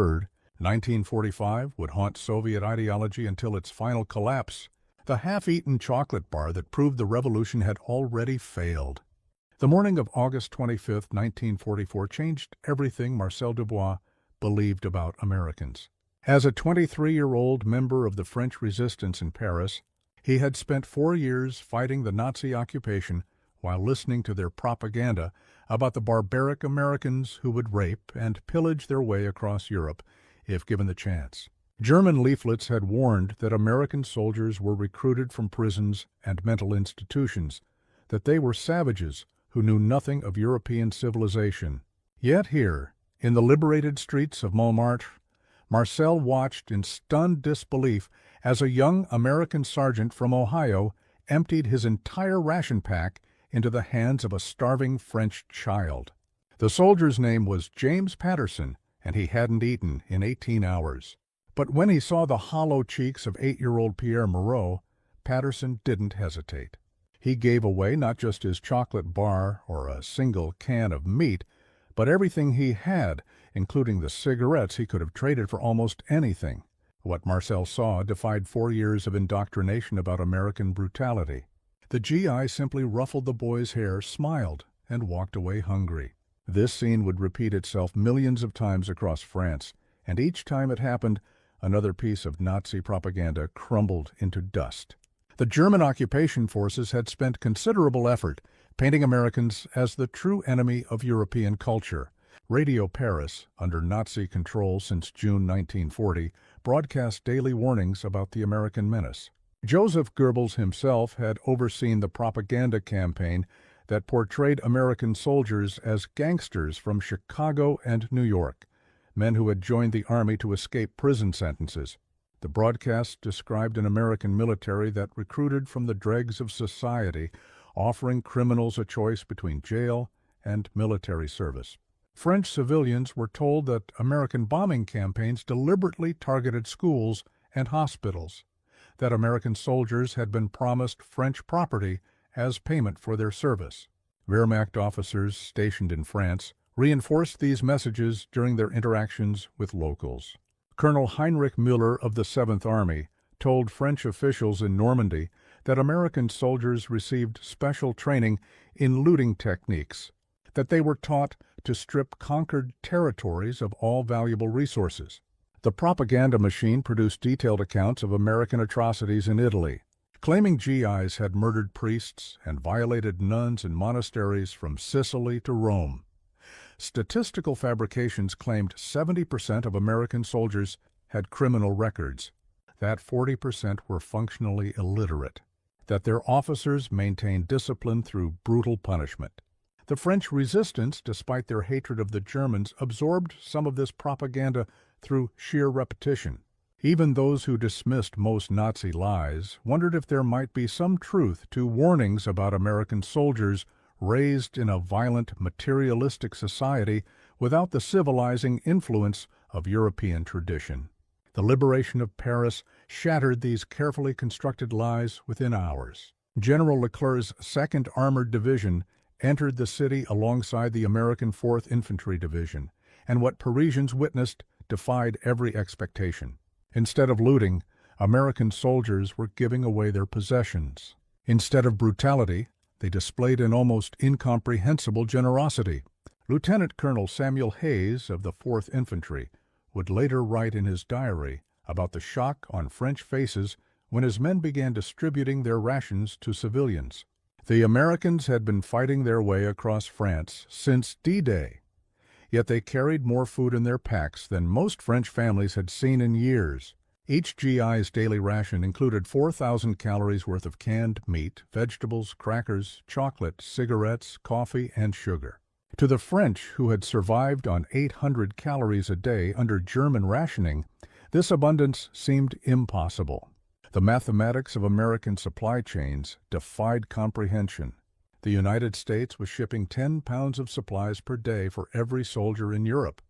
1945, would haunt Soviet ideology until its final collapse, the half-eaten chocolate bar that proved the revolution had already failed. The morning of August 25, 1944, changed everything Marcel Dubois believed about Americans. As a 23-year-old member of the French resistance in Paris, he had spent 4 years fighting the Nazi occupation while listening to their propaganda about the barbaric Americans who would rape and pillage their way across Europe if given the chance. German leaflets had warned that American soldiers were recruited from prisons and mental institutions, that they were savages who knew nothing of European civilization. Yet here, in the liberated streets of Montmartre, Marcel watched in stunned disbelief as a young American sergeant from Ohio emptied his entire ration pack into the hands of a starving French child. The soldier's name was James Patterson, and he hadn't eaten in 18 hours. But when he saw the hollow cheeks of 8-year-old Pierre Moreau, Patterson didn't hesitate. He gave away not just his chocolate bar or a single can of meat, but everything he had, including the cigarettes he could have traded for almost anything. What Marcel saw defied 4 years of indoctrination about American brutality. The GI simply ruffled the boy's hair, smiled, and walked away hungry. This scene would repeat itself millions of times across France, and each time it happened, another piece of Nazi propaganda crumbled into dust. The German occupation forces had spent considerable effort painting Americans as the true enemy of European culture. Radio Paris, under Nazi control since June 1940, broadcast daily warnings about the American menace. Joseph Goebbels himself had overseen the propaganda campaign that portrayed American soldiers as gangsters from Chicago and New York, men who had joined the army to escape prison sentences. The broadcast described an American military that recruited from the dregs of society, offering criminals a choice between jail and military service. French civilians were told that American bombing campaigns deliberately targeted schools and hospitals, that American soldiers had been promised French property as payment for their service. Wehrmacht officers stationed in France reinforced these messages during their interactions with locals. Colonel Heinrich Müller of the 7th Army told French officials in Normandy that American soldiers received special training in looting techniques, that they were taught to strip conquered territories of all valuable resources. The propaganda machine produced detailed accounts of American atrocities in Italy, claiming GIs had murdered priests and violated nuns in monasteries from Sicily to Rome. Statistical fabrications claimed 70% of American soldiers had criminal records, that 40% were functionally illiterate, that their officers maintained discipline through brutal punishment. The French resistance, despite their hatred of the Germans, absorbed some of this propaganda through sheer repetition. Even those who dismissed most Nazi lies wondered if there might be some truth to warnings about American soldiers raised in a violent, materialistic society without the civilizing influence of European tradition. The liberation of Paris shattered these carefully constructed lies within hours. General Leclerc's 2nd Armored Division entered the city alongside the American 4th Infantry Division, and what Parisians witnessed defied every expectation. Instead of looting, American soldiers were giving away their possessions. Instead of brutality, they displayed an almost incomprehensible generosity. Lieutenant Colonel Samuel Hayes of the 4th Infantry would later write in his diary about the shock on French faces when his men began distributing their rations to civilians. The Americans had been fighting their way across France since D-Day, yet they carried more food in their packs than most French families had seen in years. Each GI's daily ration included 4,000 calories worth of canned meat, vegetables, crackers, chocolate, cigarettes, coffee, and sugar. To the French, who had survived on 800 calories a day under German rationing, this abundance seemed impossible. The mathematics of American supply chains defied comprehension. The United States was shipping 10 pounds of supplies per day for every soldier in Europe,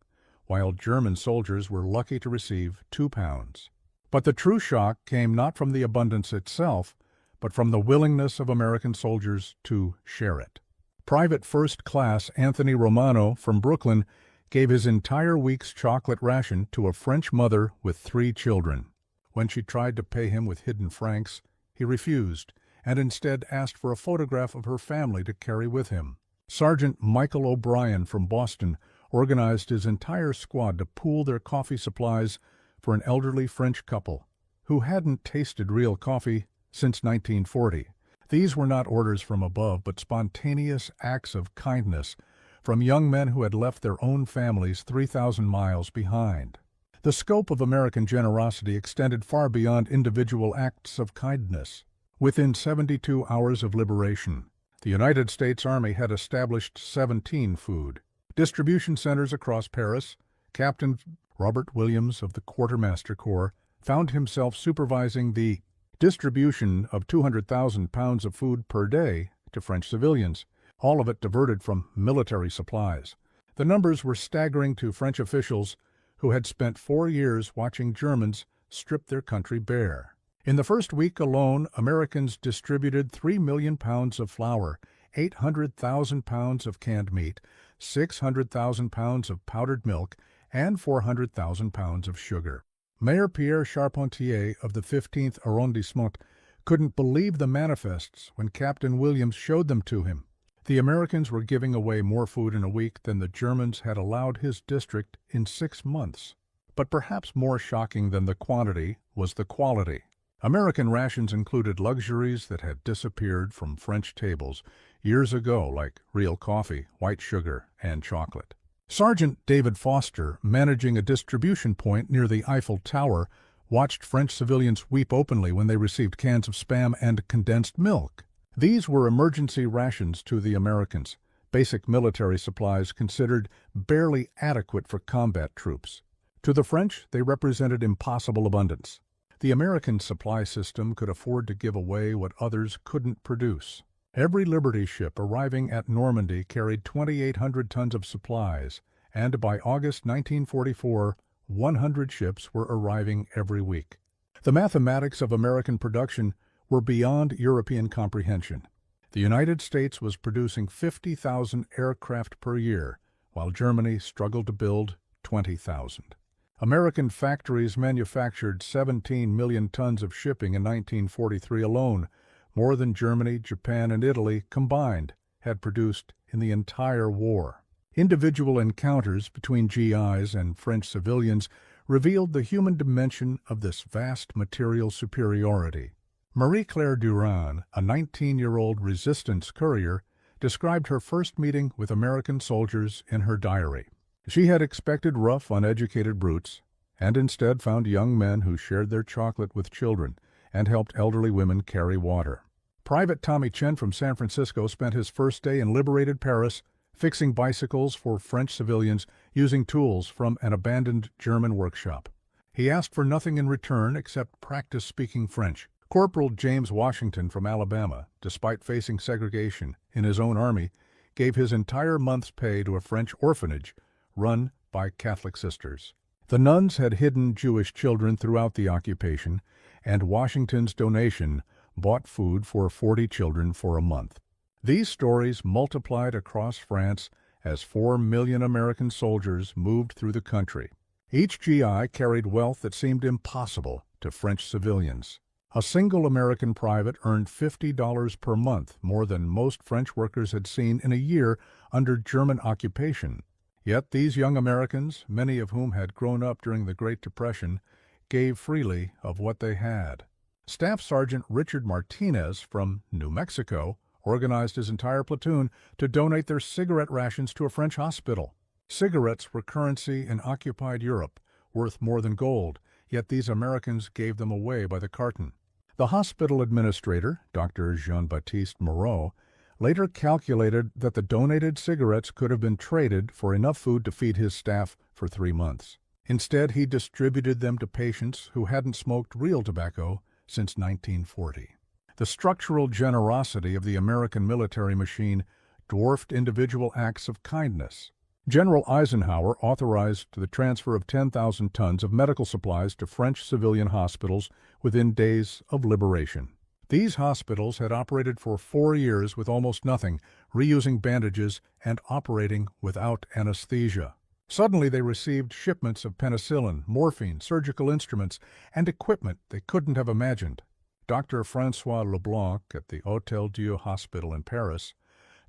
while German soldiers were lucky to receive 2 pounds. But the true shock came not from the abundance itself, but from the willingness of American soldiers to share it. Private First Class Anthony Romano from Brooklyn gave his entire week's chocolate ration to a French mother with 3 children. When she tried to pay him with hidden francs, he refused, and instead asked for a photograph of her family to carry with him. Sergeant Michael O'Brien from Boston organized his entire squad to pool their coffee supplies for an elderly French couple who hadn't tasted real coffee since 1940. These were not orders from above, but spontaneous acts of kindness from young men who had left their own families 3,000 miles behind. The scope of American generosity extended far beyond individual acts of kindness. Within 72 hours of liberation, the United States Army had established 17 food distribution centers across Paris. Captain Robert Williams of the Quartermaster Corps found himself supervising the distribution of 200,000 pounds of food per day to French civilians, all of it diverted from military supplies. The numbers were staggering to French officials who had spent 4 years watching Germans strip their country bare. In the first week alone, Americans distributed 3 million pounds of flour, 800,000 pounds of canned meat, 600,000 pounds of powdered milk, and 400,000 pounds of sugar. Mayor Pierre Charpentier of the 15th arrondissement couldn't believe the manifests when Captain Williams showed them to him. The Americans were giving away more food in a week than the Germans had allowed his district in 6 months. But perhaps more shocking than the quantity was the quality. American rations included luxuries that had disappeared from French tables years ago, like real coffee, white sugar, and chocolate. Sergeant David Foster, managing a distribution point near the Eiffel Tower, watched French civilians weep openly when they received cans of Spam and condensed milk. These were emergency rations to the Americans, basic military supplies considered barely adequate for combat troops. To the French, they represented impossible abundance. The American supply system could afford to give away what others couldn't produce. Every Liberty ship arriving at Normandy carried 2,800 tons of supplies, and by August 1944, 100 ships were arriving every week. The mathematics of American production were beyond European comprehension. The United States was producing 50,000 aircraft per year, while Germany struggled to build 20,000. American factories manufactured 17 million tons of shipping in 1943 alone, more than Germany, Japan, and Italy combined had produced in the entire war. Individual encounters between GIs and French civilians revealed the human dimension of this vast material superiority. Marie-Claire Durand, a 19-year-old resistance courier, described her first meeting with American soldiers in her diary. She had expected rough, uneducated brutes, and instead found young men who shared their chocolate with children and helped elderly women carry water. Private Tommy Chen from San Francisco spent his first day in liberated Paris fixing bicycles for French civilians using tools from an abandoned German workshop. He asked for nothing in return except practice speaking French. Corporal James Washington from Alabama, despite facing segregation in his own army, gave his entire month's pay to a French orphanage run by Catholic sisters. The nuns had hidden Jewish children throughout the occupation, and Washington's donation bought food for 40 children for a month. These stories multiplied across France as 4 million American soldiers moved through the country. Each GI carried wealth that seemed impossible to French civilians. A single American private earned $50 per month, more than most French workers had seen in a year under German occupation. Yet these young Americans, many of whom had grown up during the Great Depression, gave freely of what they had. Staff Sergeant Richard Martinez from New Mexico organized his entire platoon to donate their cigarette rations to a French hospital. Cigarettes were currency in occupied Europe, worth more than gold, yet these Americans gave them away by the carton. The hospital administrator, Dr. Jean-Baptiste Moreau, later calculated that the donated cigarettes could have been traded for enough food to feed his staff for 3 months. Instead, he distributed them to patients who hadn't smoked real tobacco since 1940. The structural generosity of the American military machine dwarfed individual acts of kindness. General Eisenhower authorized the transfer of 10,000 tons of medical supplies to French civilian hospitals within days of liberation. These hospitals had operated for 4 years with almost nothing, reusing bandages and operating without anesthesia. Suddenly they received shipments of penicillin, morphine, surgical instruments, and equipment they couldn't have imagined. Dr. François Leblanc at the Hôtel Dieu Hospital in Paris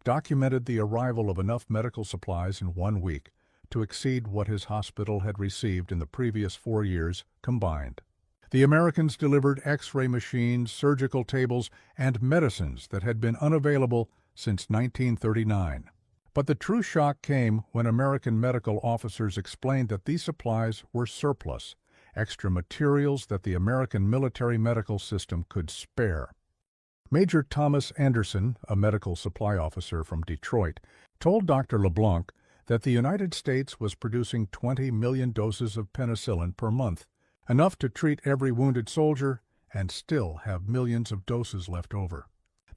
documented the arrival of enough medical supplies in 1 week to exceed what his hospital had received in the previous 4 years combined. The Americans delivered X-ray machines, surgical tables, and medicines that had been unavailable since 1939. But the true shock came when American medical officers explained that these supplies were surplus, extra materials that the American military medical system could spare. Major Thomas Anderson, a medical supply officer from Detroit, told Dr. LeBlanc that the United States was producing 20 million doses of penicillin per month, enough to treat every wounded soldier and still have millions of doses left over.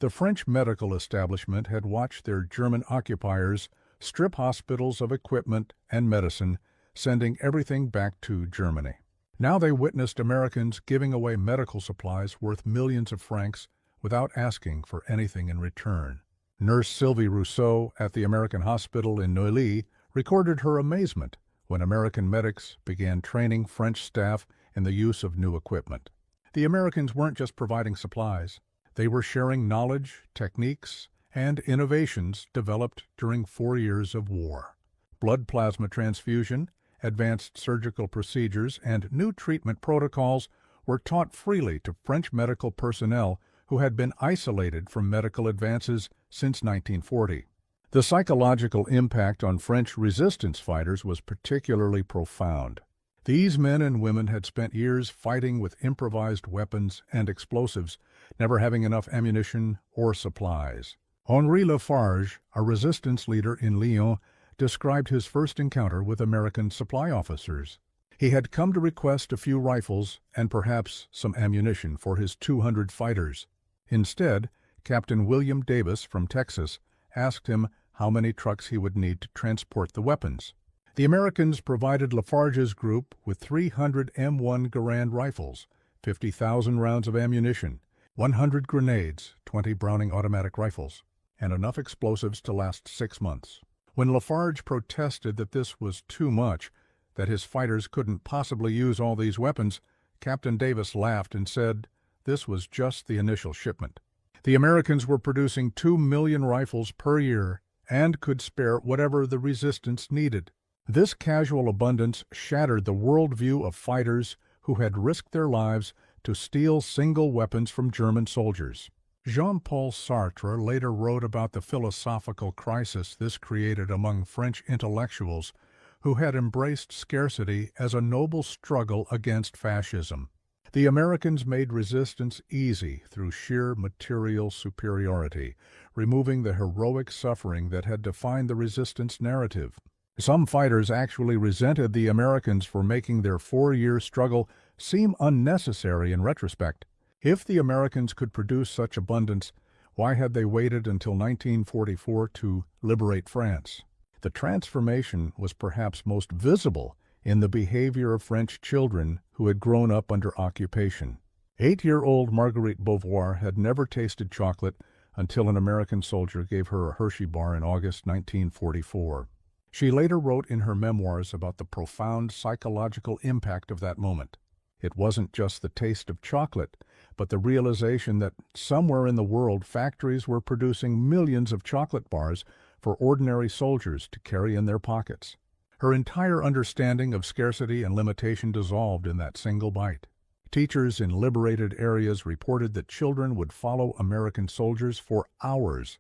The French medical establishment had watched their German occupiers strip hospitals of equipment and medicine, sending everything back to Germany. Now they witnessed Americans giving away medical supplies worth millions of francs without asking for anything in return. Nurse Sylvie Rousseau at the American hospital in Neuilly recorded her amazement when American medics began training French staff in the use of new equipment. The Americans weren't just providing supplies. They were sharing knowledge, techniques, and innovations developed during 4 years of war. Blood plasma transfusion, advanced surgical procedures, and new treatment protocols were taught freely to French medical personnel who had been isolated from medical advances since 1940. The psychological impact on French resistance fighters was particularly profound. These men and women had spent years fighting with improvised weapons and explosives, never having enough ammunition or supplies. Henri Lafarge, a resistance leader in Lyon, described his first encounter with American supply officers. He had come to request a few rifles and perhaps some ammunition for his 200 fighters. Instead, Captain William Davis from Texas asked him how many trucks he would need to transport the weapons. The Americans provided Lafarge's group with 300 M1 Garand rifles, 50,000 rounds of ammunition, 100 grenades, 20 Browning automatic rifles, and enough explosives to last 6 months. When Lafarge protested that this was too much, that his fighters couldn't possibly use all these weapons, Captain Davis laughed and said this was just the initial shipment. The Americans were producing 2 million rifles per year and could spare whatever the resistance needed. This casual abundance shattered the worldview of fighters who had risked their lives to steal single weapons from German soldiers. Jean-Paul Sartre later wrote about the philosophical crisis this created among French intellectuals who had embraced scarcity as a noble struggle against fascism. The Americans made resistance easy through sheer material superiority, removing the heroic suffering that had defined the resistance narrative. Some fighters actually resented the Americans for making their 4-year struggle seem unnecessary in retrospect. If the Americans could produce such abundance, why had they waited until 1944 to liberate France? The transformation was perhaps most visible in the behavior of French children who had grown up under occupation. 8-year-old Marguerite Beauvoir had never tasted chocolate until an American soldier gave her a Hershey bar in August 1944. She later wrote in her memoirs about the profound psychological impact of that moment. It wasn't just the taste of chocolate, but the realization that somewhere in the world factories were producing millions of chocolate bars for ordinary soldiers to carry in their pockets. Her entire understanding of scarcity and limitation dissolved in that single bite. Teachers in liberated areas reported that children would follow American soldiers for hours,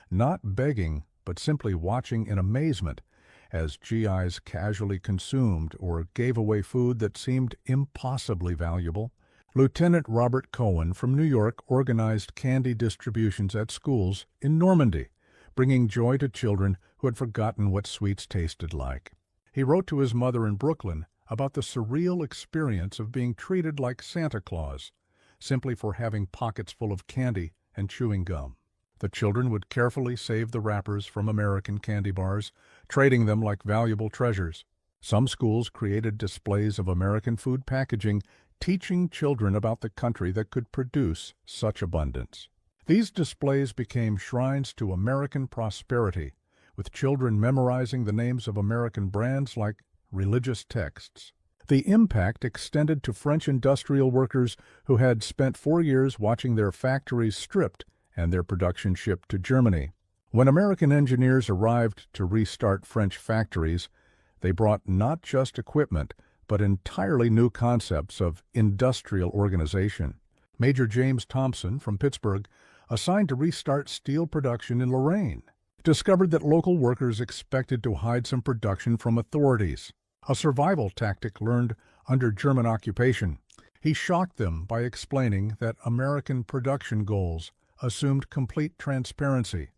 not begging, but simply watching in amazement as GIs casually consumed or gave away food that seemed impossibly valuable. Lieutenant Robert Cohen from New York organized candy distributions at schools in Normandy, bringing joy to children who had forgotten what sweets tasted like. He wrote to his mother in Brooklyn about the surreal experience of being treated like Santa Claus, simply for having pockets full of candy and chewing gum. The children would carefully save the wrappers from American candy bars, trading them like valuable treasures. Some schools created displays of American food packaging, teaching children about the country that could produce such abundance. These displays became shrines to American prosperity, with children memorizing the names of American brands like religious texts. The impact extended to French industrial workers who had spent 4 years watching their factories stripped and their production shipped to Germany. When American engineers arrived to restart French factories, they brought not just equipment, but entirely new concepts of industrial organization. Major James Thompson from Pittsburgh, assigned to restart steel production in Lorraine, discovered that local workers expected to hide some production from authorities, a survival tactic learned under German occupation. He shocked them by explaining that American production goals assumed complete transparency,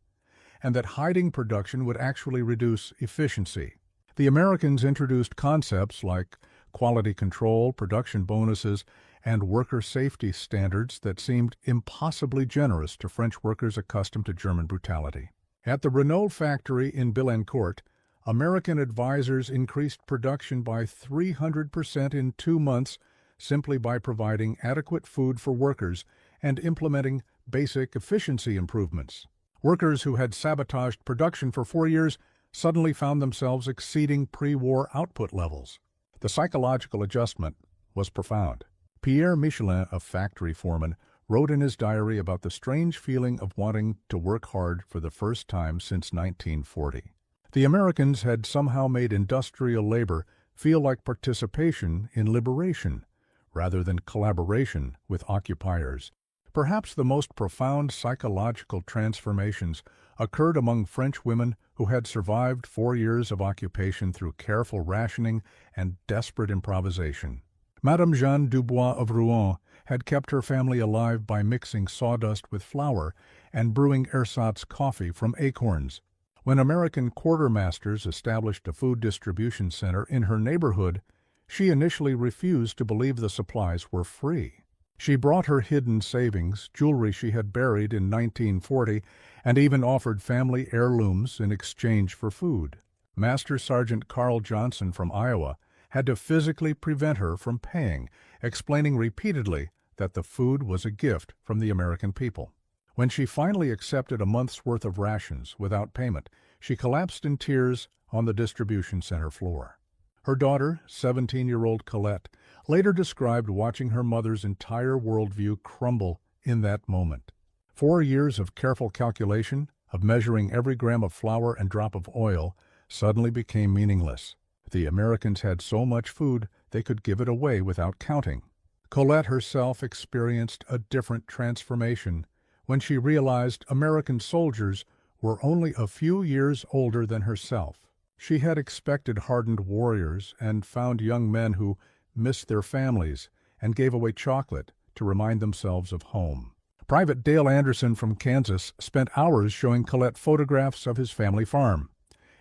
and that hiding production would actually reduce efficiency. The Americans introduced concepts like quality control, production bonuses, and worker safety standards that seemed impossibly generous to French workers accustomed to German brutality. At the Renault factory in Billancourt, American advisors increased production by 300% in 2 months simply by providing adequate food for workers and implementing basic efficiency improvements. Workers who had sabotaged production for 4 years suddenly found themselves exceeding pre-war output levels. The psychological adjustment was profound. Pierre Michelin, a factory foreman, wrote in his diary about the strange feeling of wanting to work hard for the first time since 1940. The Americans had somehow made industrial labor feel like participation in liberation, rather than collaboration with occupiers. Perhaps the most profound psychological transformations occurred among French women who had survived 4 years of occupation through careful rationing and desperate improvisation. Madame Jeanne Dubois of Rouen had kept her family alive by mixing sawdust with flour and brewing ersatz coffee from acorns. When American quartermasters established a food distribution center in her neighborhood, she initially refused to believe the supplies were free. She brought her hidden savings, jewelry she had buried in 1940, and even offered family heirlooms in exchange for food. Master Sergeant Carl Johnson from Iowa had to physically prevent her from paying, explaining repeatedly that the food was a gift from the American people. When she finally accepted a month's worth of rations without payment, she collapsed in tears on the distribution center floor. Her daughter, 17-year-old Colette, later described watching her mother's entire worldview crumble in that moment. 4 years of careful calculation, of measuring every gram of flour and drop of oil, suddenly became meaningless. The Americans had so much food they could give it away without counting. Colette herself experienced a different transformation when she realized American soldiers were only a few years older than herself. She had expected hardened warriors and found young men who missed their families and gave away chocolate to remind themselves of home. Private Dale Anderson from Kansas spent hours showing Colette photographs of his family farm,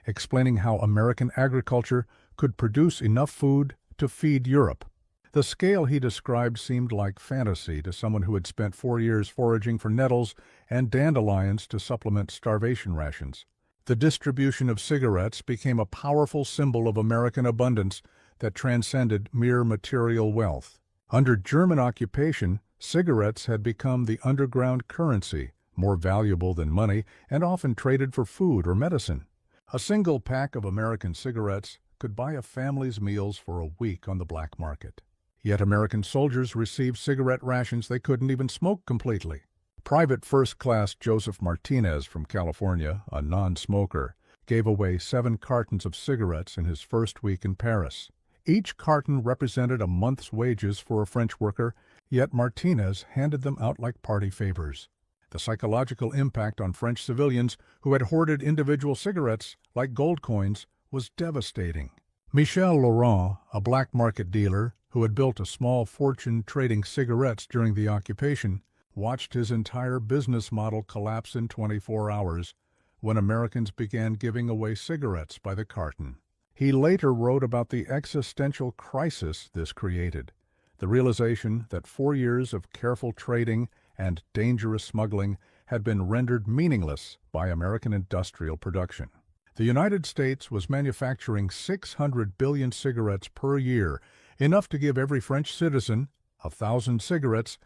explaining how American agriculture could produce enough food to feed Europe. The scale he described seemed like fantasy to someone who had spent 4 years foraging for nettles and dandelions to supplement starvation rations. The distribution of cigarettes became a powerful symbol of American abundance that transcended mere material wealth. Under German occupation, cigarettes had become the underground currency, more valuable than money and often traded for food or medicine. A single pack of American cigarettes could buy a family's meals for a week on the black market. Yet American soldiers received cigarette rations they couldn't even smoke completely. Private First Class Joseph Martinez from California, a non-smoker, gave away 7 cartons of cigarettes in his first week in Paris. Each carton represented a month's wages for a French worker, yet Martinez handed them out like party favors. The psychological impact on French civilians who had hoarded individual cigarettes like gold coins was devastating. Michel Laurent, a black market dealer who had built a small fortune trading cigarettes during the occupation, watched his entire business model collapse in 24 hours when Americans began giving away cigarettes by the carton. He later wrote about the existential crisis this created, the realization that 4 years of careful trading and dangerous smuggling had been rendered meaningless by American industrial production. The United States was manufacturing 600 billion cigarettes per year, enough to give every French citizen 1,000 cigarettes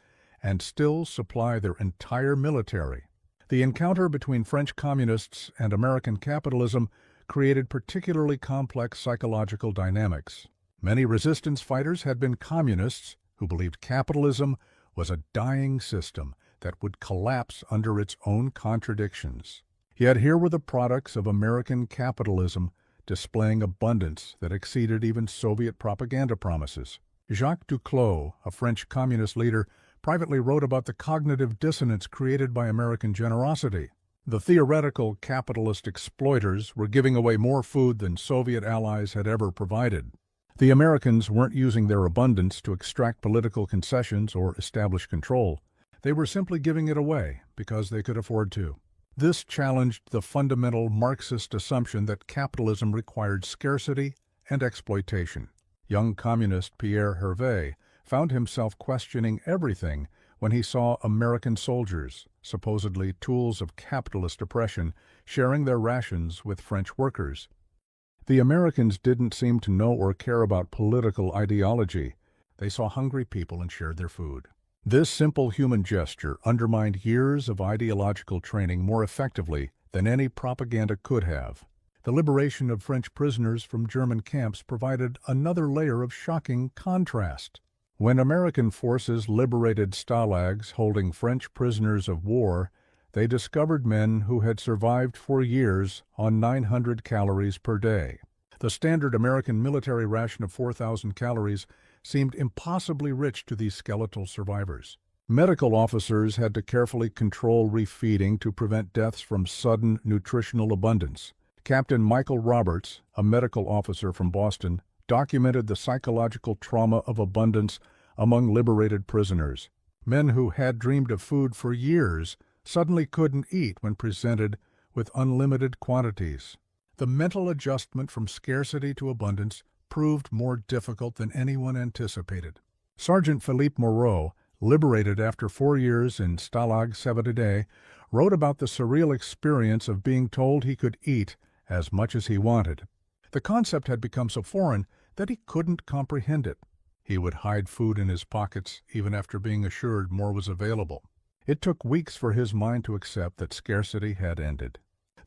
and still supply their entire military. The encounter between French communists and American capitalism created particularly complex psychological dynamics. Many resistance fighters had been communists who believed capitalism was a dying system that would collapse under its own contradictions. Yet here were the products of American capitalism displaying abundance that exceeded even Soviet propaganda promises. Jacques Duclos, a French communist leader, privately wrote about the cognitive dissonance created by American generosity. The theoretical capitalist exploiters were giving away more food than Soviet allies had ever provided. The Americans weren't using their abundance to extract political concessions or establish control. They were simply giving it away because they could afford to. This challenged the fundamental Marxist assumption that capitalism required scarcity and exploitation. Young communist Pierre Hervé found himself questioning everything when he saw American soldiers, supposedly tools of capitalist oppression, sharing their rations with French workers. The Americans didn't seem to know or care about political ideology. They saw hungry people and shared their food. This simple human gesture undermined years of ideological training more effectively than any propaganda could have. The liberation of French prisoners from German camps provided another layer of shocking contrast. When American forces liberated stalags holding French prisoners of war, they discovered men who had survived for years on 900 calories per day. The standard American military ration of 4,000 calories seemed impossibly rich to these skeletal survivors. Medical officers had to carefully control refeeding to prevent deaths from sudden nutritional abundance. Captain Michael Roberts, a medical officer from Boston, documented the psychological trauma of abundance among liberated prisoners. Men who had dreamed of food for years suddenly couldn't eat when presented with unlimited quantities. The mental adjustment from scarcity to abundance proved more difficult than anyone anticipated. Sergeant Philippe Moreau, liberated after 4 years in Stalag Cevadide, wrote about the surreal experience of being told he could eat as much as he wanted. The concept had become so foreign that he couldn't comprehend it. He would hide food in his pockets even after being assured more was available. It took weeks for his mind to accept that scarcity had ended.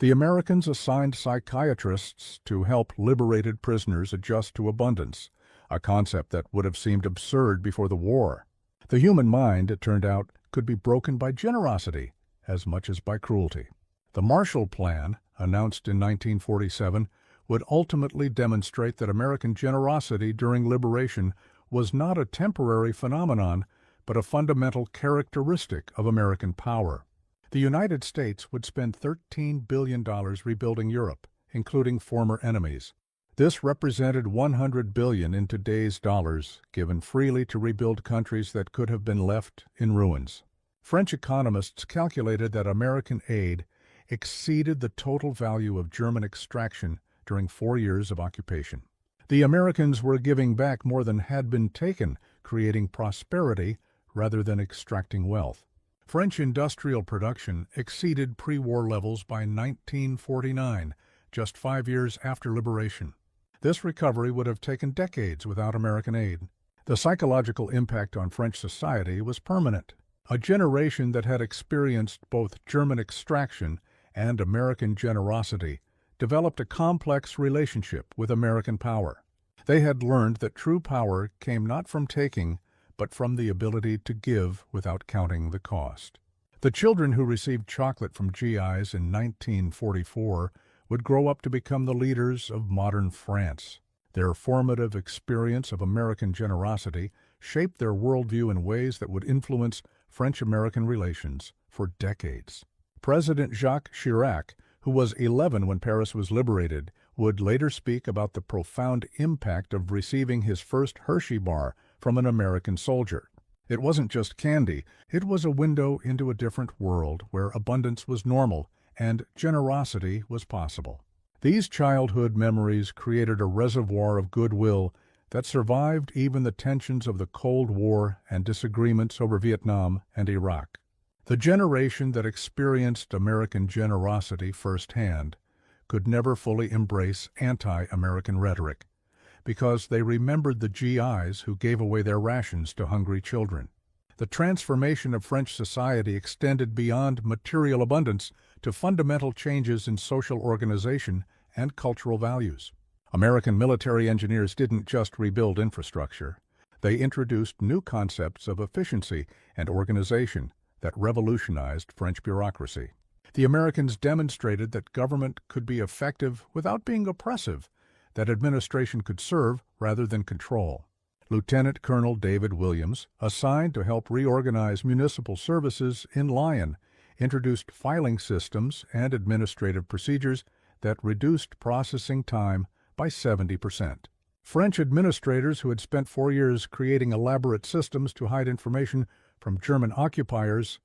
The Americans assigned psychiatrists to help liberated prisoners adjust to abundance, a concept that would have seemed absurd before the war. The human mind, it turned out, could be broken by generosity as much as by cruelty. The Marshall Plan, announced in 1947, would ultimately demonstrate that American generosity during liberation was not a temporary phenomenon, but a fundamental characteristic of American power. The United States would spend $13 billion rebuilding Europe, including former enemies. This represented $100 billion in today's dollars, given freely to rebuild countries that could have been left in ruins. French economists calculated that American aid exceeded the total value of German extraction during 4 years of occupation. The Americans were giving back more than had been taken, creating prosperity rather than extracting wealth. French industrial production exceeded pre-war levels by 1949, just 5 years after liberation. This recovery would have taken decades without American aid. The psychological impact on French society was permanent. A generation that had experienced both German extraction and American generosity developed a complex relationship with American power. They had learned that true power came not from taking, but from the ability to give without counting the cost. The children who received chocolate from GIs in 1944 would grow up to become the leaders of modern France. Their formative experience of American generosity shaped their worldview in ways that would influence French-American relations for decades. President Jacques Chirac, who was 11 when Paris was liberated, would later speak about the profound impact of receiving his first Hershey bar from an American soldier. It wasn't just candy, it was a window into a different world where abundance was normal and generosity was possible. These childhood memories created a reservoir of goodwill that survived even the tensions of the Cold War and disagreements over Vietnam and Iraq. The generation that experienced American generosity firsthand could never fully embrace anti-American rhetoric, because they remembered the GIs who gave away their rations to hungry children. The transformation of French society extended beyond material abundance to fundamental changes in social organization and cultural values. American military engineers didn't just rebuild infrastructure. They introduced new concepts of efficiency and organization that revolutionized French bureaucracy. The Americans demonstrated that government could be effective without being oppressive, that administration could serve rather than control. Lieutenant Colonel David Williams, assigned to help reorganize municipal services in Lyon, introduced filing systems and administrative procedures that reduced processing time by 70%. French administrators who had spent 4 years creating elaborate systems to hide information from German occupiers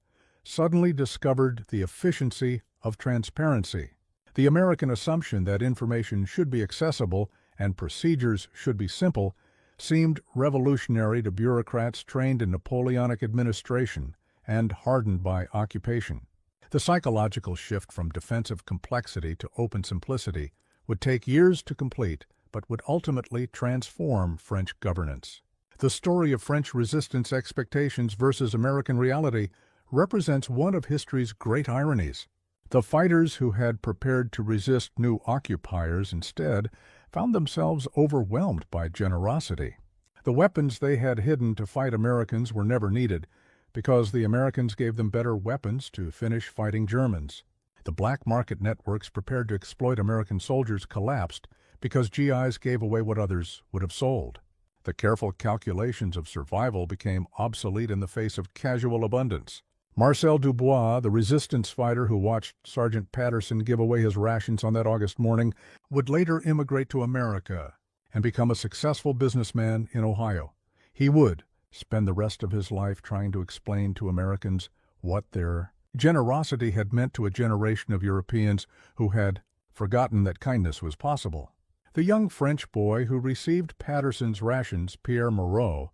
suddenly discovered the efficiency of transparency. The American assumption that information should be accessible and procedures should be simple seemed revolutionary to bureaucrats trained in Napoleonic administration and hardened by occupation. The psychological shift from defensive complexity to open simplicity would take years to complete, but would ultimately transform French governance. The story of French resistance expectations versus American reality represents one of history's great ironies. The fighters who had prepared to resist new occupiers instead found themselves overwhelmed by generosity. The weapons they had hidden to fight Americans were never needed, because the Americans gave them better weapons to finish fighting Germans. The black market networks prepared to exploit American soldiers collapsed because GIs gave away what others would have sold. The careful calculations of survival became obsolete in the face of casual abundance. Marcel Dubois, the resistance fighter who watched Sergeant Patterson give away his rations on that August morning, would later immigrate to America and become a successful businessman in Ohio. He would spend the rest of his life trying to explain to Americans what their generosity had meant to a generation of Europeans who had forgotten that kindness was possible. The young French boy who received Patterson's rations, Pierre Moreau,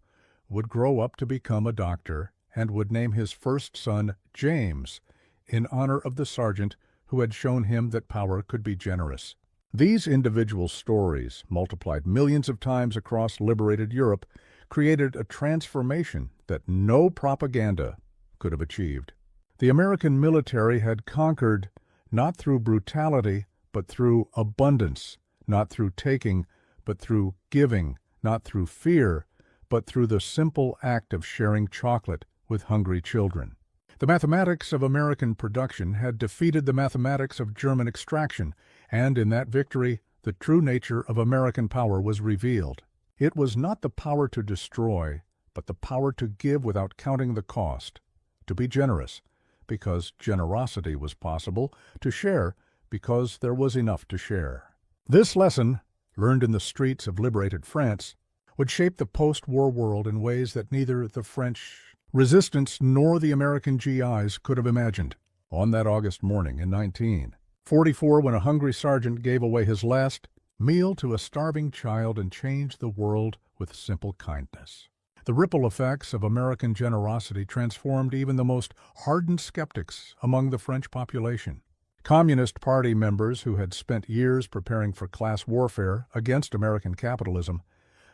would grow up to become a doctor and would name his first son James in honor of the sergeant who had shown him that power could be generous. These individual stories, multiplied millions of times across liberated Europe, created a transformation that no propaganda could have achieved. The American military had conquered not through brutality, but through abundance, not through taking, but through giving, not through fear, but through the simple act of sharing chocolate with hungry children. The mathematics of American production had defeated the mathematics of German extraction, and in that victory, the true nature of American power was revealed. It was not the power to destroy, but the power to give without counting the cost, to be generous, because generosity was possible, to share, because there was enough to share. This lesson, learned in the streets of liberated France, would shape the post-war world in ways that neither the French resistance nor the American GIs could have imagined. On that August morning in 1944, when a hungry sergeant gave away his last meal to a starving child and changed the world with simple kindness. The ripple effects of American generosity transformed even the most hardened skeptics among the French population. Communist Party members who had spent years preparing for class warfare against American capitalism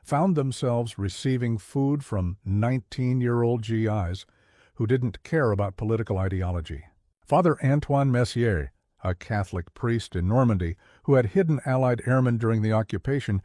found themselves receiving food from 19-year-old GIs who didn't care about political ideology. Father Antoine Messier, a Catholic priest in Normandy who had hidden Allied airmen during the occupation,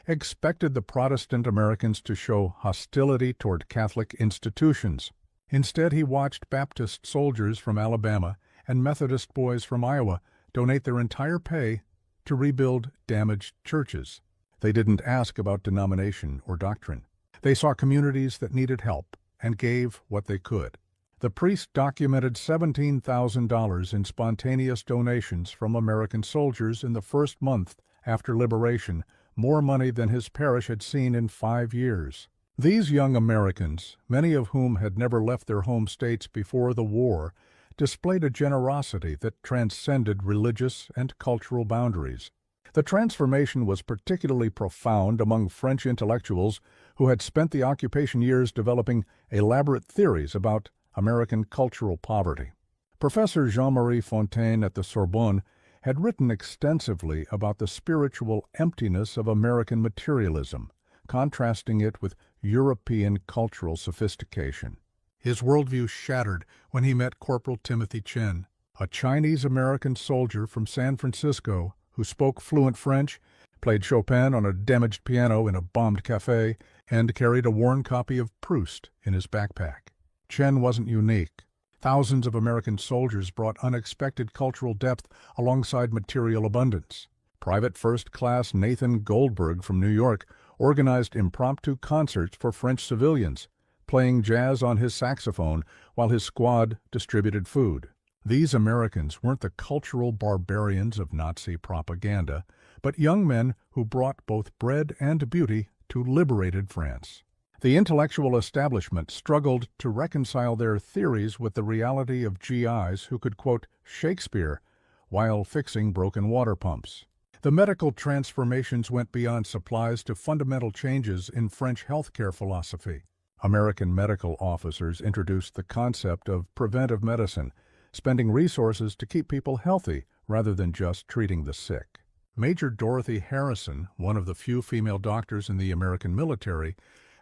expected the Protestant Americans to show hostility toward Catholic institutions. Instead, he watched Baptist soldiers from Alabama and Methodist boys from Iowa donate their entire pay to rebuild damaged churches. They didn't ask about denomination or doctrine. They saw communities that needed help and gave what they could. The priest documented $17,000 in spontaneous donations from American soldiers in the first month after liberation, more money than his parish had seen in 5 years. These young Americans, many of whom had never left their home states before the war, displayed a generosity that transcended religious and cultural boundaries. The transformation was particularly profound among French intellectuals who had spent the occupation years developing elaborate theories about American cultural poverty. Professor Jean-Marie Fontaine at the Sorbonne had written extensively about the spiritual emptiness of American materialism, contrasting it with European cultural sophistication. His worldview shattered when he met Corporal Timothy Chen, a Chinese-American soldier from San Francisco who spoke fluent French, played Chopin on a damaged piano in a bombed cafe, and carried a worn copy of Proust in his backpack. Chen wasn't unique. Thousands of American soldiers brought unexpected cultural depth alongside material abundance. Private First Class Nathan Goldberg from New York organized impromptu concerts for French civilians, playing jazz on his saxophone while his squad distributed food. These Americans weren't the cultural barbarians of Nazi propaganda, but young men who brought both bread and beauty to liberated France. The intellectual establishment struggled to reconcile their theories with the reality of GIs who could quote Shakespeare while fixing broken water pumps. The medical transformations went beyond supplies to fundamental changes in French healthcare philosophy. American medical officers introduced the concept of preventive medicine, spending resources to keep people healthy rather than just treating the sick. Major Dorothy Harrison, one of the few female doctors in the American military,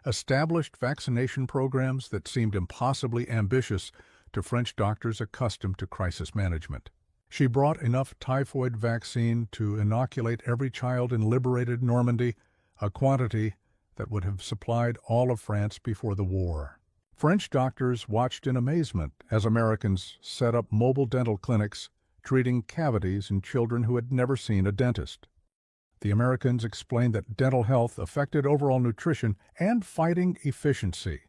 established vaccination programs that seemed impossibly ambitious to French doctors accustomed to crisis management. She brought enough typhoid vaccine to inoculate every child in liberated Normandy, a quantity that would have supplied all of France before the war. French doctors watched in amazement as Americans set up mobile dental clinics treating cavities in children who had never seen a dentist. The Americans explained that dental health affected overall nutrition and fighting efficiency,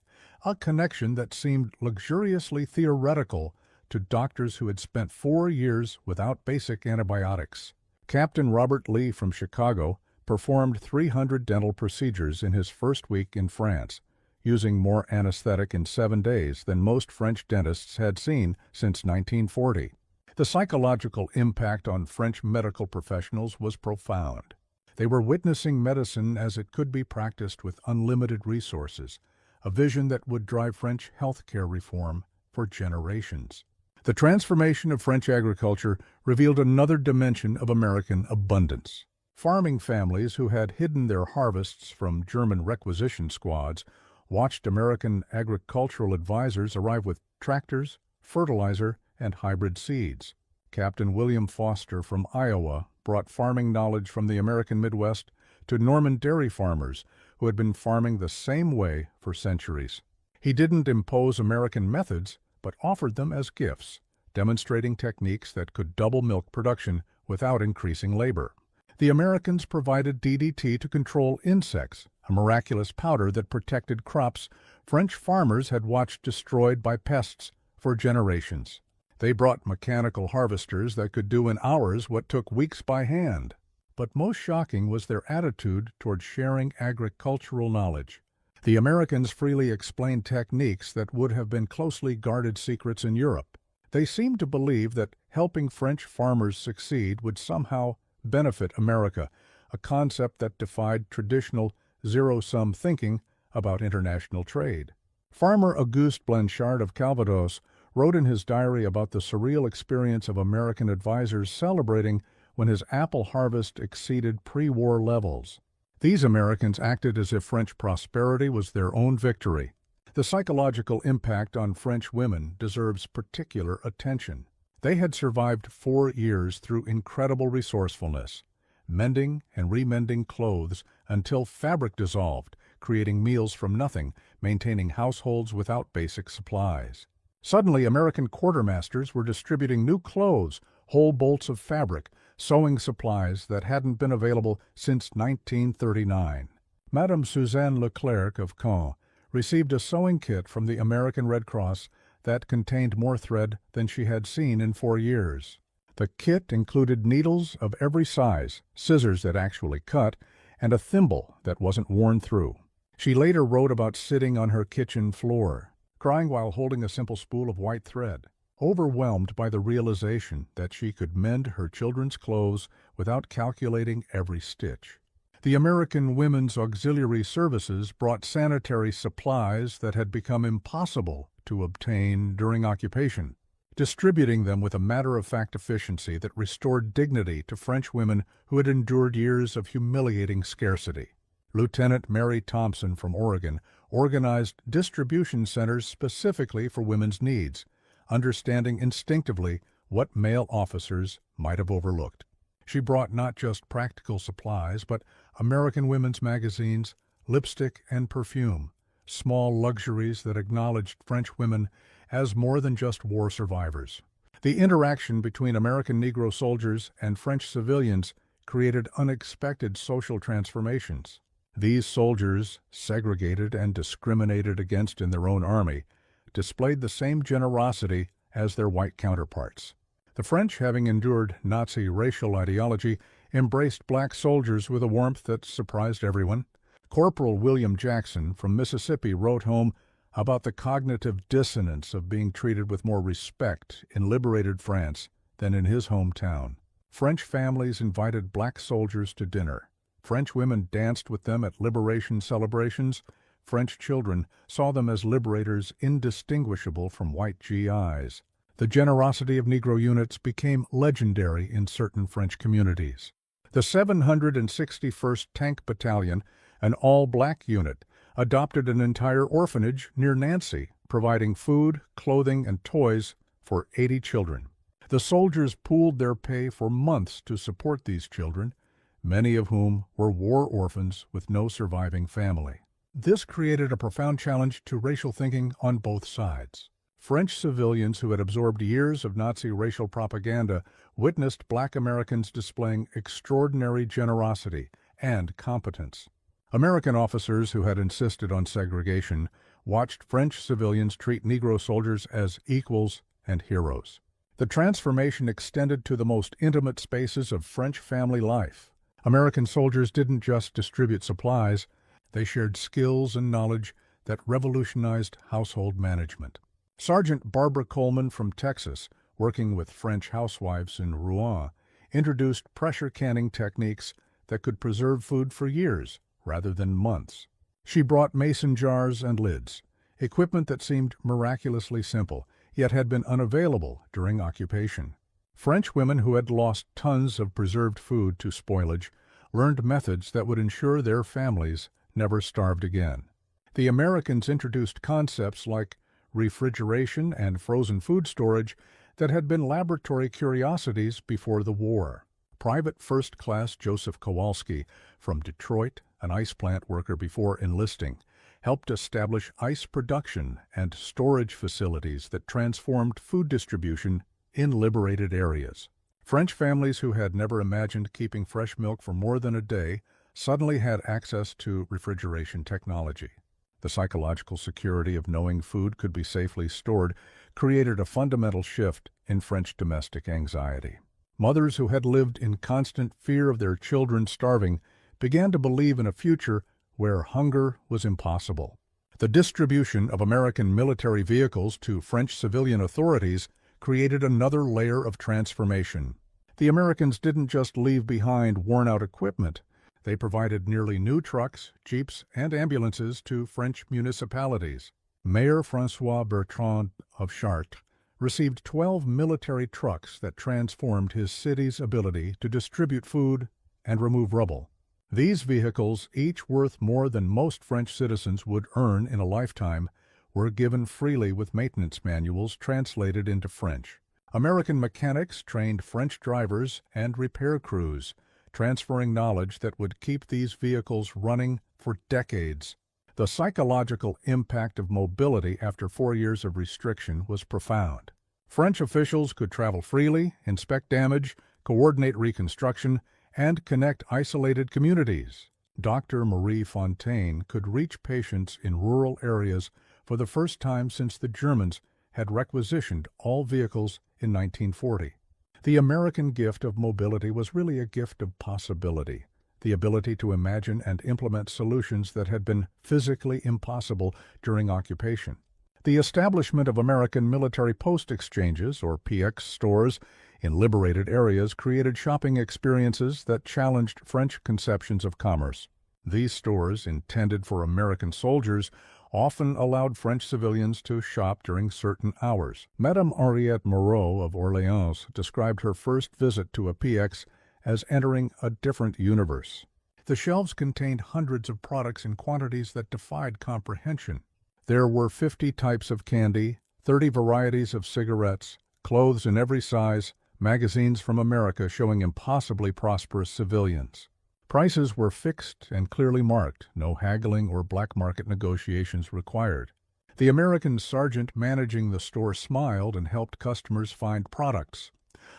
a connection that seemed luxuriously theoretical to doctors who had spent 4 years without basic antibiotics. Captain Robert Lee from Chicago performed 300 dental procedures in his first week in France, using more anesthetic in 7 days than most French dentists had seen since 1940. The psychological impact on French medical professionals was profound. They were witnessing medicine as it could be practiced with unlimited resources, a vision that would drive French healthcare reform for generations. The transformation of French agriculture revealed another dimension of American abundance. Farming families who had hidden their harvests from German requisition squads watched American agricultural advisors arrive with tractors, fertilizer, and hybrid seeds. Captain William Foster from Iowa brought farming knowledge from the American Midwest to Norman dairy farmers who had been farming the same way for centuries. He didn't impose American methods, but offered them as gifts, demonstrating techniques that could double milk production without increasing labor. The Americans provided DDT to control insects, a miraculous powder that protected crops French farmers had watched destroyed by pests for generations. They brought mechanical harvesters that could do in hours what took weeks by hand. But most shocking was their attitude toward sharing agricultural knowledge. The Americans freely explained techniques that would have been closely guarded secrets in Europe. They seemed to believe that helping French farmers succeed would somehow benefit America, a concept that defied traditional zero-sum thinking about international trade. Farmer Auguste Blanchard of Calvados wrote in his diary about the surreal experience of American advisors celebrating when his apple harvest exceeded pre-war levels. These Americans acted as if French prosperity was their own victory. The psychological impact on French women deserves particular attention. They had survived 4 years through incredible resourcefulness, mending and remending clothes until fabric dissolved, creating meals from nothing, maintaining households without basic supplies. Suddenly, American quartermasters were distributing new clothes, whole bolts of fabric, sewing supplies that hadn't been available since 1939. Madame Suzanne Leclerc of Caen received a sewing kit from the American Red Cross that contained more thread than she had seen in 4 years. The kit included needles of every size, scissors that actually cut, and a thimble that wasn't worn through. She later wrote about sitting on her kitchen floor, crying while holding a simple spool of white thread, overwhelmed by the realization that she could mend her children's clothes without calculating every stitch. The American Women's Auxiliary Services brought sanitary supplies that had become impossible to obtain during occupation, distributing them with a matter-of-fact efficiency that restored dignity to French women who had endured years of humiliating scarcity. Lieutenant Mary Thompson from Oregon organized distribution centers specifically for women's needs, understanding instinctively what male officers might have overlooked. She brought not just practical supplies, but American women's magazines, lipstick and perfume, small luxuries that acknowledged French women as more than just war survivors. The interaction between American Negro soldiers and French civilians created unexpected social transformations. These soldiers, segregated and discriminated against in their own army, displayed the same generosity as their white counterparts. The French, having endured Nazi racial ideology, embraced black soldiers with a warmth that surprised everyone. Corporal William Jackson from Mississippi wrote home about the cognitive dissonance of being treated with more respect in liberated France than in his hometown. French families invited black soldiers to dinner. French women danced with them at liberation celebrations. French children saw them as liberators indistinguishable from white GIs. The generosity of Negro units became legendary in certain French communities. The 761st Tank Battalion, an all-black unit, adopted an entire orphanage near Nancy, providing food, clothing, and toys for 80 children. The soldiers pooled their pay for months to support these children, many of whom were war orphans with no surviving family. This created a profound challenge to racial thinking on both sides. French civilians who had absorbed years of Nazi racial propaganda witnessed black Americans displaying extraordinary generosity and competence. American officers who had insisted on segregation watched French civilians treat Negro soldiers as equals and heroes. The transformation extended to the most intimate spaces of French family life. American soldiers didn't just distribute supplies, they shared skills and knowledge that revolutionized household management. Sergeant Barbara Coleman from Texas, working with French housewives in Rouen, introduced pressure canning techniques that could preserve food for years rather than months. She brought mason jars and lids, equipment that seemed miraculously simple, yet had been unavailable during occupation. French women who had lost tons of preserved food to spoilage learned methods that would ensure their families never starved again. The Americans introduced concepts like refrigeration and frozen food storage that had been laboratory curiosities before the war. Private First Class Joseph Kowalski from Detroit, an ice plant worker before enlisting, helped establish ice production and storage facilities that transformed food distribution in liberated areas. French families who had never imagined keeping fresh milk for more than a day suddenly had access to refrigeration technology. The psychological security of knowing food could be safely stored created a fundamental shift in French domestic anxiety. Mothers who had lived in constant fear of their children starving began to believe in a future where hunger was impossible. The distribution of American military vehicles to French civilian authorities created another layer of transformation. The Americans didn't just leave behind worn-out equipment. They provided nearly new trucks, jeeps, and ambulances to French municipalities. Mayor François Bertrand of Chartres received 12 military trucks that transformed his city's ability to distribute food and remove rubble. These vehicles, each worth more than most French citizens would earn in a lifetime, were given freely with maintenance manuals translated into French. American mechanics trained French drivers and repair crews, transferring knowledge that would keep these vehicles running for decades. The psychological impact of mobility after 4 years of restriction was profound. French officials could travel freely, inspect damage, coordinate reconstruction, and connect isolated communities. Dr. Marie Fontaine could reach patients in rural areas for the first time since the Germans had requisitioned all vehicles in 1940. The American gift of mobility was really a gift of possibility, the ability to imagine and implement solutions that had been physically impossible during occupation. The establishment of American military post exchanges, or PX stores, in liberated areas created shopping experiences that challenged French conceptions of commerce. These stores, intended for American soldiers, often allowed French civilians to shop during certain hours. Madame Henriette Moreau of Orleans described her first visit to a PX as entering a different universe. The shelves contained hundreds of products in quantities that defied comprehension. There were 50 types of candy, 30 varieties of cigarettes, clothes in every size, magazines from America showing impossibly prosperous civilians. Prices were fixed and clearly marked, no haggling or black market negotiations required. The American sergeant managing the store smiled and helped customers find products,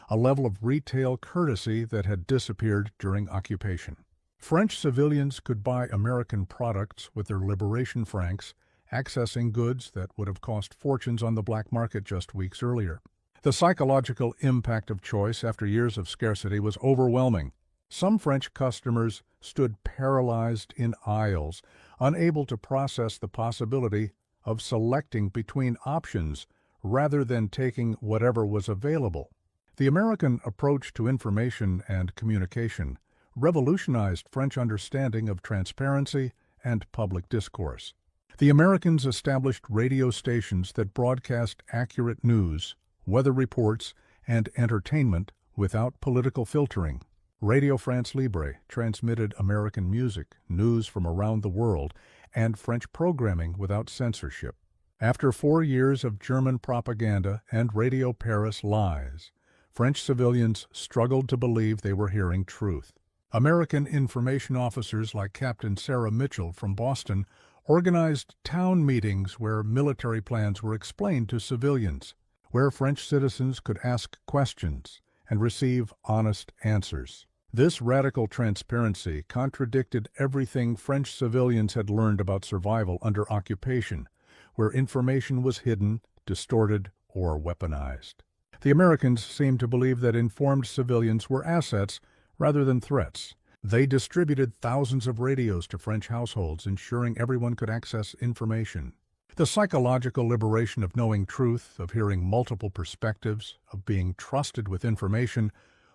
a level of retail courtesy that had disappeared during occupation. French civilians could buy American products with their liberation francs, accessing goods that would have cost fortunes on the black market just weeks earlier. The psychological impact of choice after years of scarcity was overwhelming. Some French customers stood paralyzed in aisles, unable to process the possibility of selecting between options rather than taking whatever was available. The American approach to information and communication revolutionized French understanding of transparency and public discourse. The Americans established radio stations that broadcast accurate news, weather reports, and entertainment without political filtering. Radio France Libre transmitted American music, news from around the world, and French programming without censorship. After 4 years of German propaganda and Radio Paris lies, French civilians struggled to believe they were hearing truth. American information officers like Captain Sarah Mitchell from Boston organized town meetings where military plans were explained to civilians, where French citizens could ask questions and receive honest answers. This radical transparency contradicted everything French civilians had learned about survival under occupation, where information was hidden, distorted, or weaponized. The Americans seemed to believe that informed civilians were assets rather than threats. They distributed thousands of radios to French households, ensuring everyone could access information. The psychological liberation of knowing truth, of hearing multiple perspectives, of being trusted with information,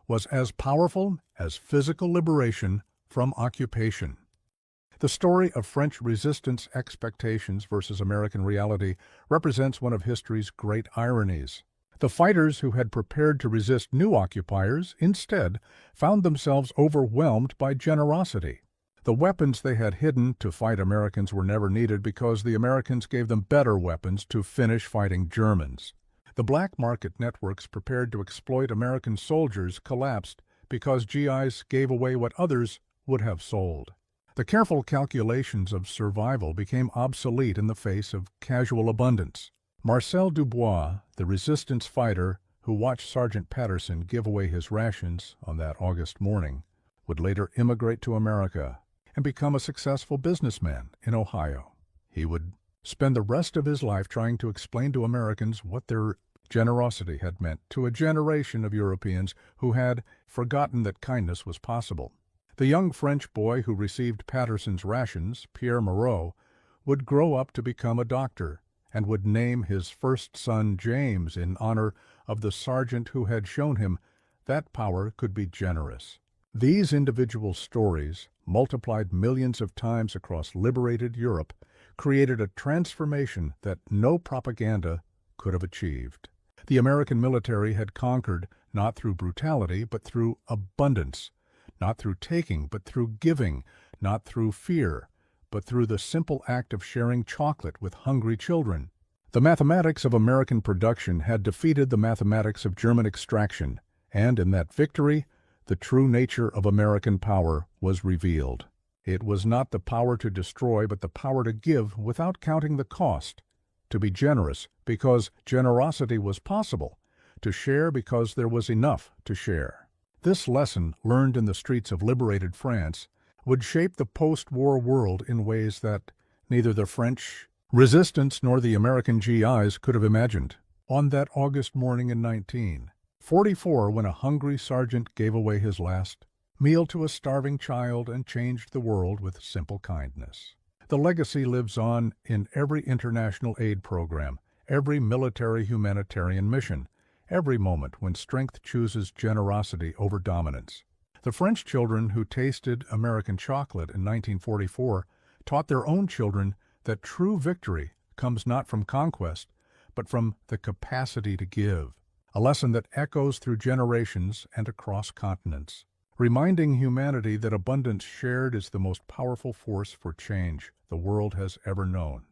was as powerful as physical liberation from occupation. The story of French resistance expectations versus American reality represents one of history's great ironies. The fighters who had prepared to resist new occupiers instead found themselves overwhelmed by generosity. The weapons they had hidden to fight Americans were never needed because the Americans gave them better weapons to finish fighting Germans. The black market networks prepared to exploit American soldiers collapsed because GIs gave away what others would have sold. The careful calculations of survival became obsolete in the face of casual abundance. Marcel Dubois, the resistance fighter who watched Sergeant Patterson give away his rations on that August morning, would later immigrate to America and become a successful businessman in Ohio. He would spend the rest of his life trying to explain to Americans what their generosity had meant to a generation of Europeans who had forgotten that kindness was possible. The young French boy who received Patterson's rations, Pierre Moreau, would grow up to become a doctor and would name his first son James in honor of the sergeant who had shown him that power could be generous. These individual stories, multiplied millions of times across liberated Europe, created a transformation that no propaganda could have achieved. The American military had conquered not through brutality but through abundance, not through taking but through giving, not through fear but through the simple act of sharing chocolate with hungry children. The mathematics of American production had defeated the mathematics of German extraction, and in that victory, the true nature of American power was revealed. It was not the power to destroy, but the power to give without counting the cost, to be generous because generosity was possible, to share because there was enough to share. This lesson, learned in the streets of liberated France, would shape the post-war world in ways that neither the French resistance nor the American GIs could have imagined. On that August morning in 1944, when a hungry sergeant gave away his last meal to a starving child and changed the world with simple kindness. The legacy lives on in every international aid program, every military humanitarian mission, every moment when strength chooses generosity over dominance. The French children who tasted American chocolate in 1944 taught their own children that true victory comes not from conquest, but from the capacity to give, a lesson that echoes through generations and across continents, reminding humanity that abundance shared is the most powerful force for change the world has ever known.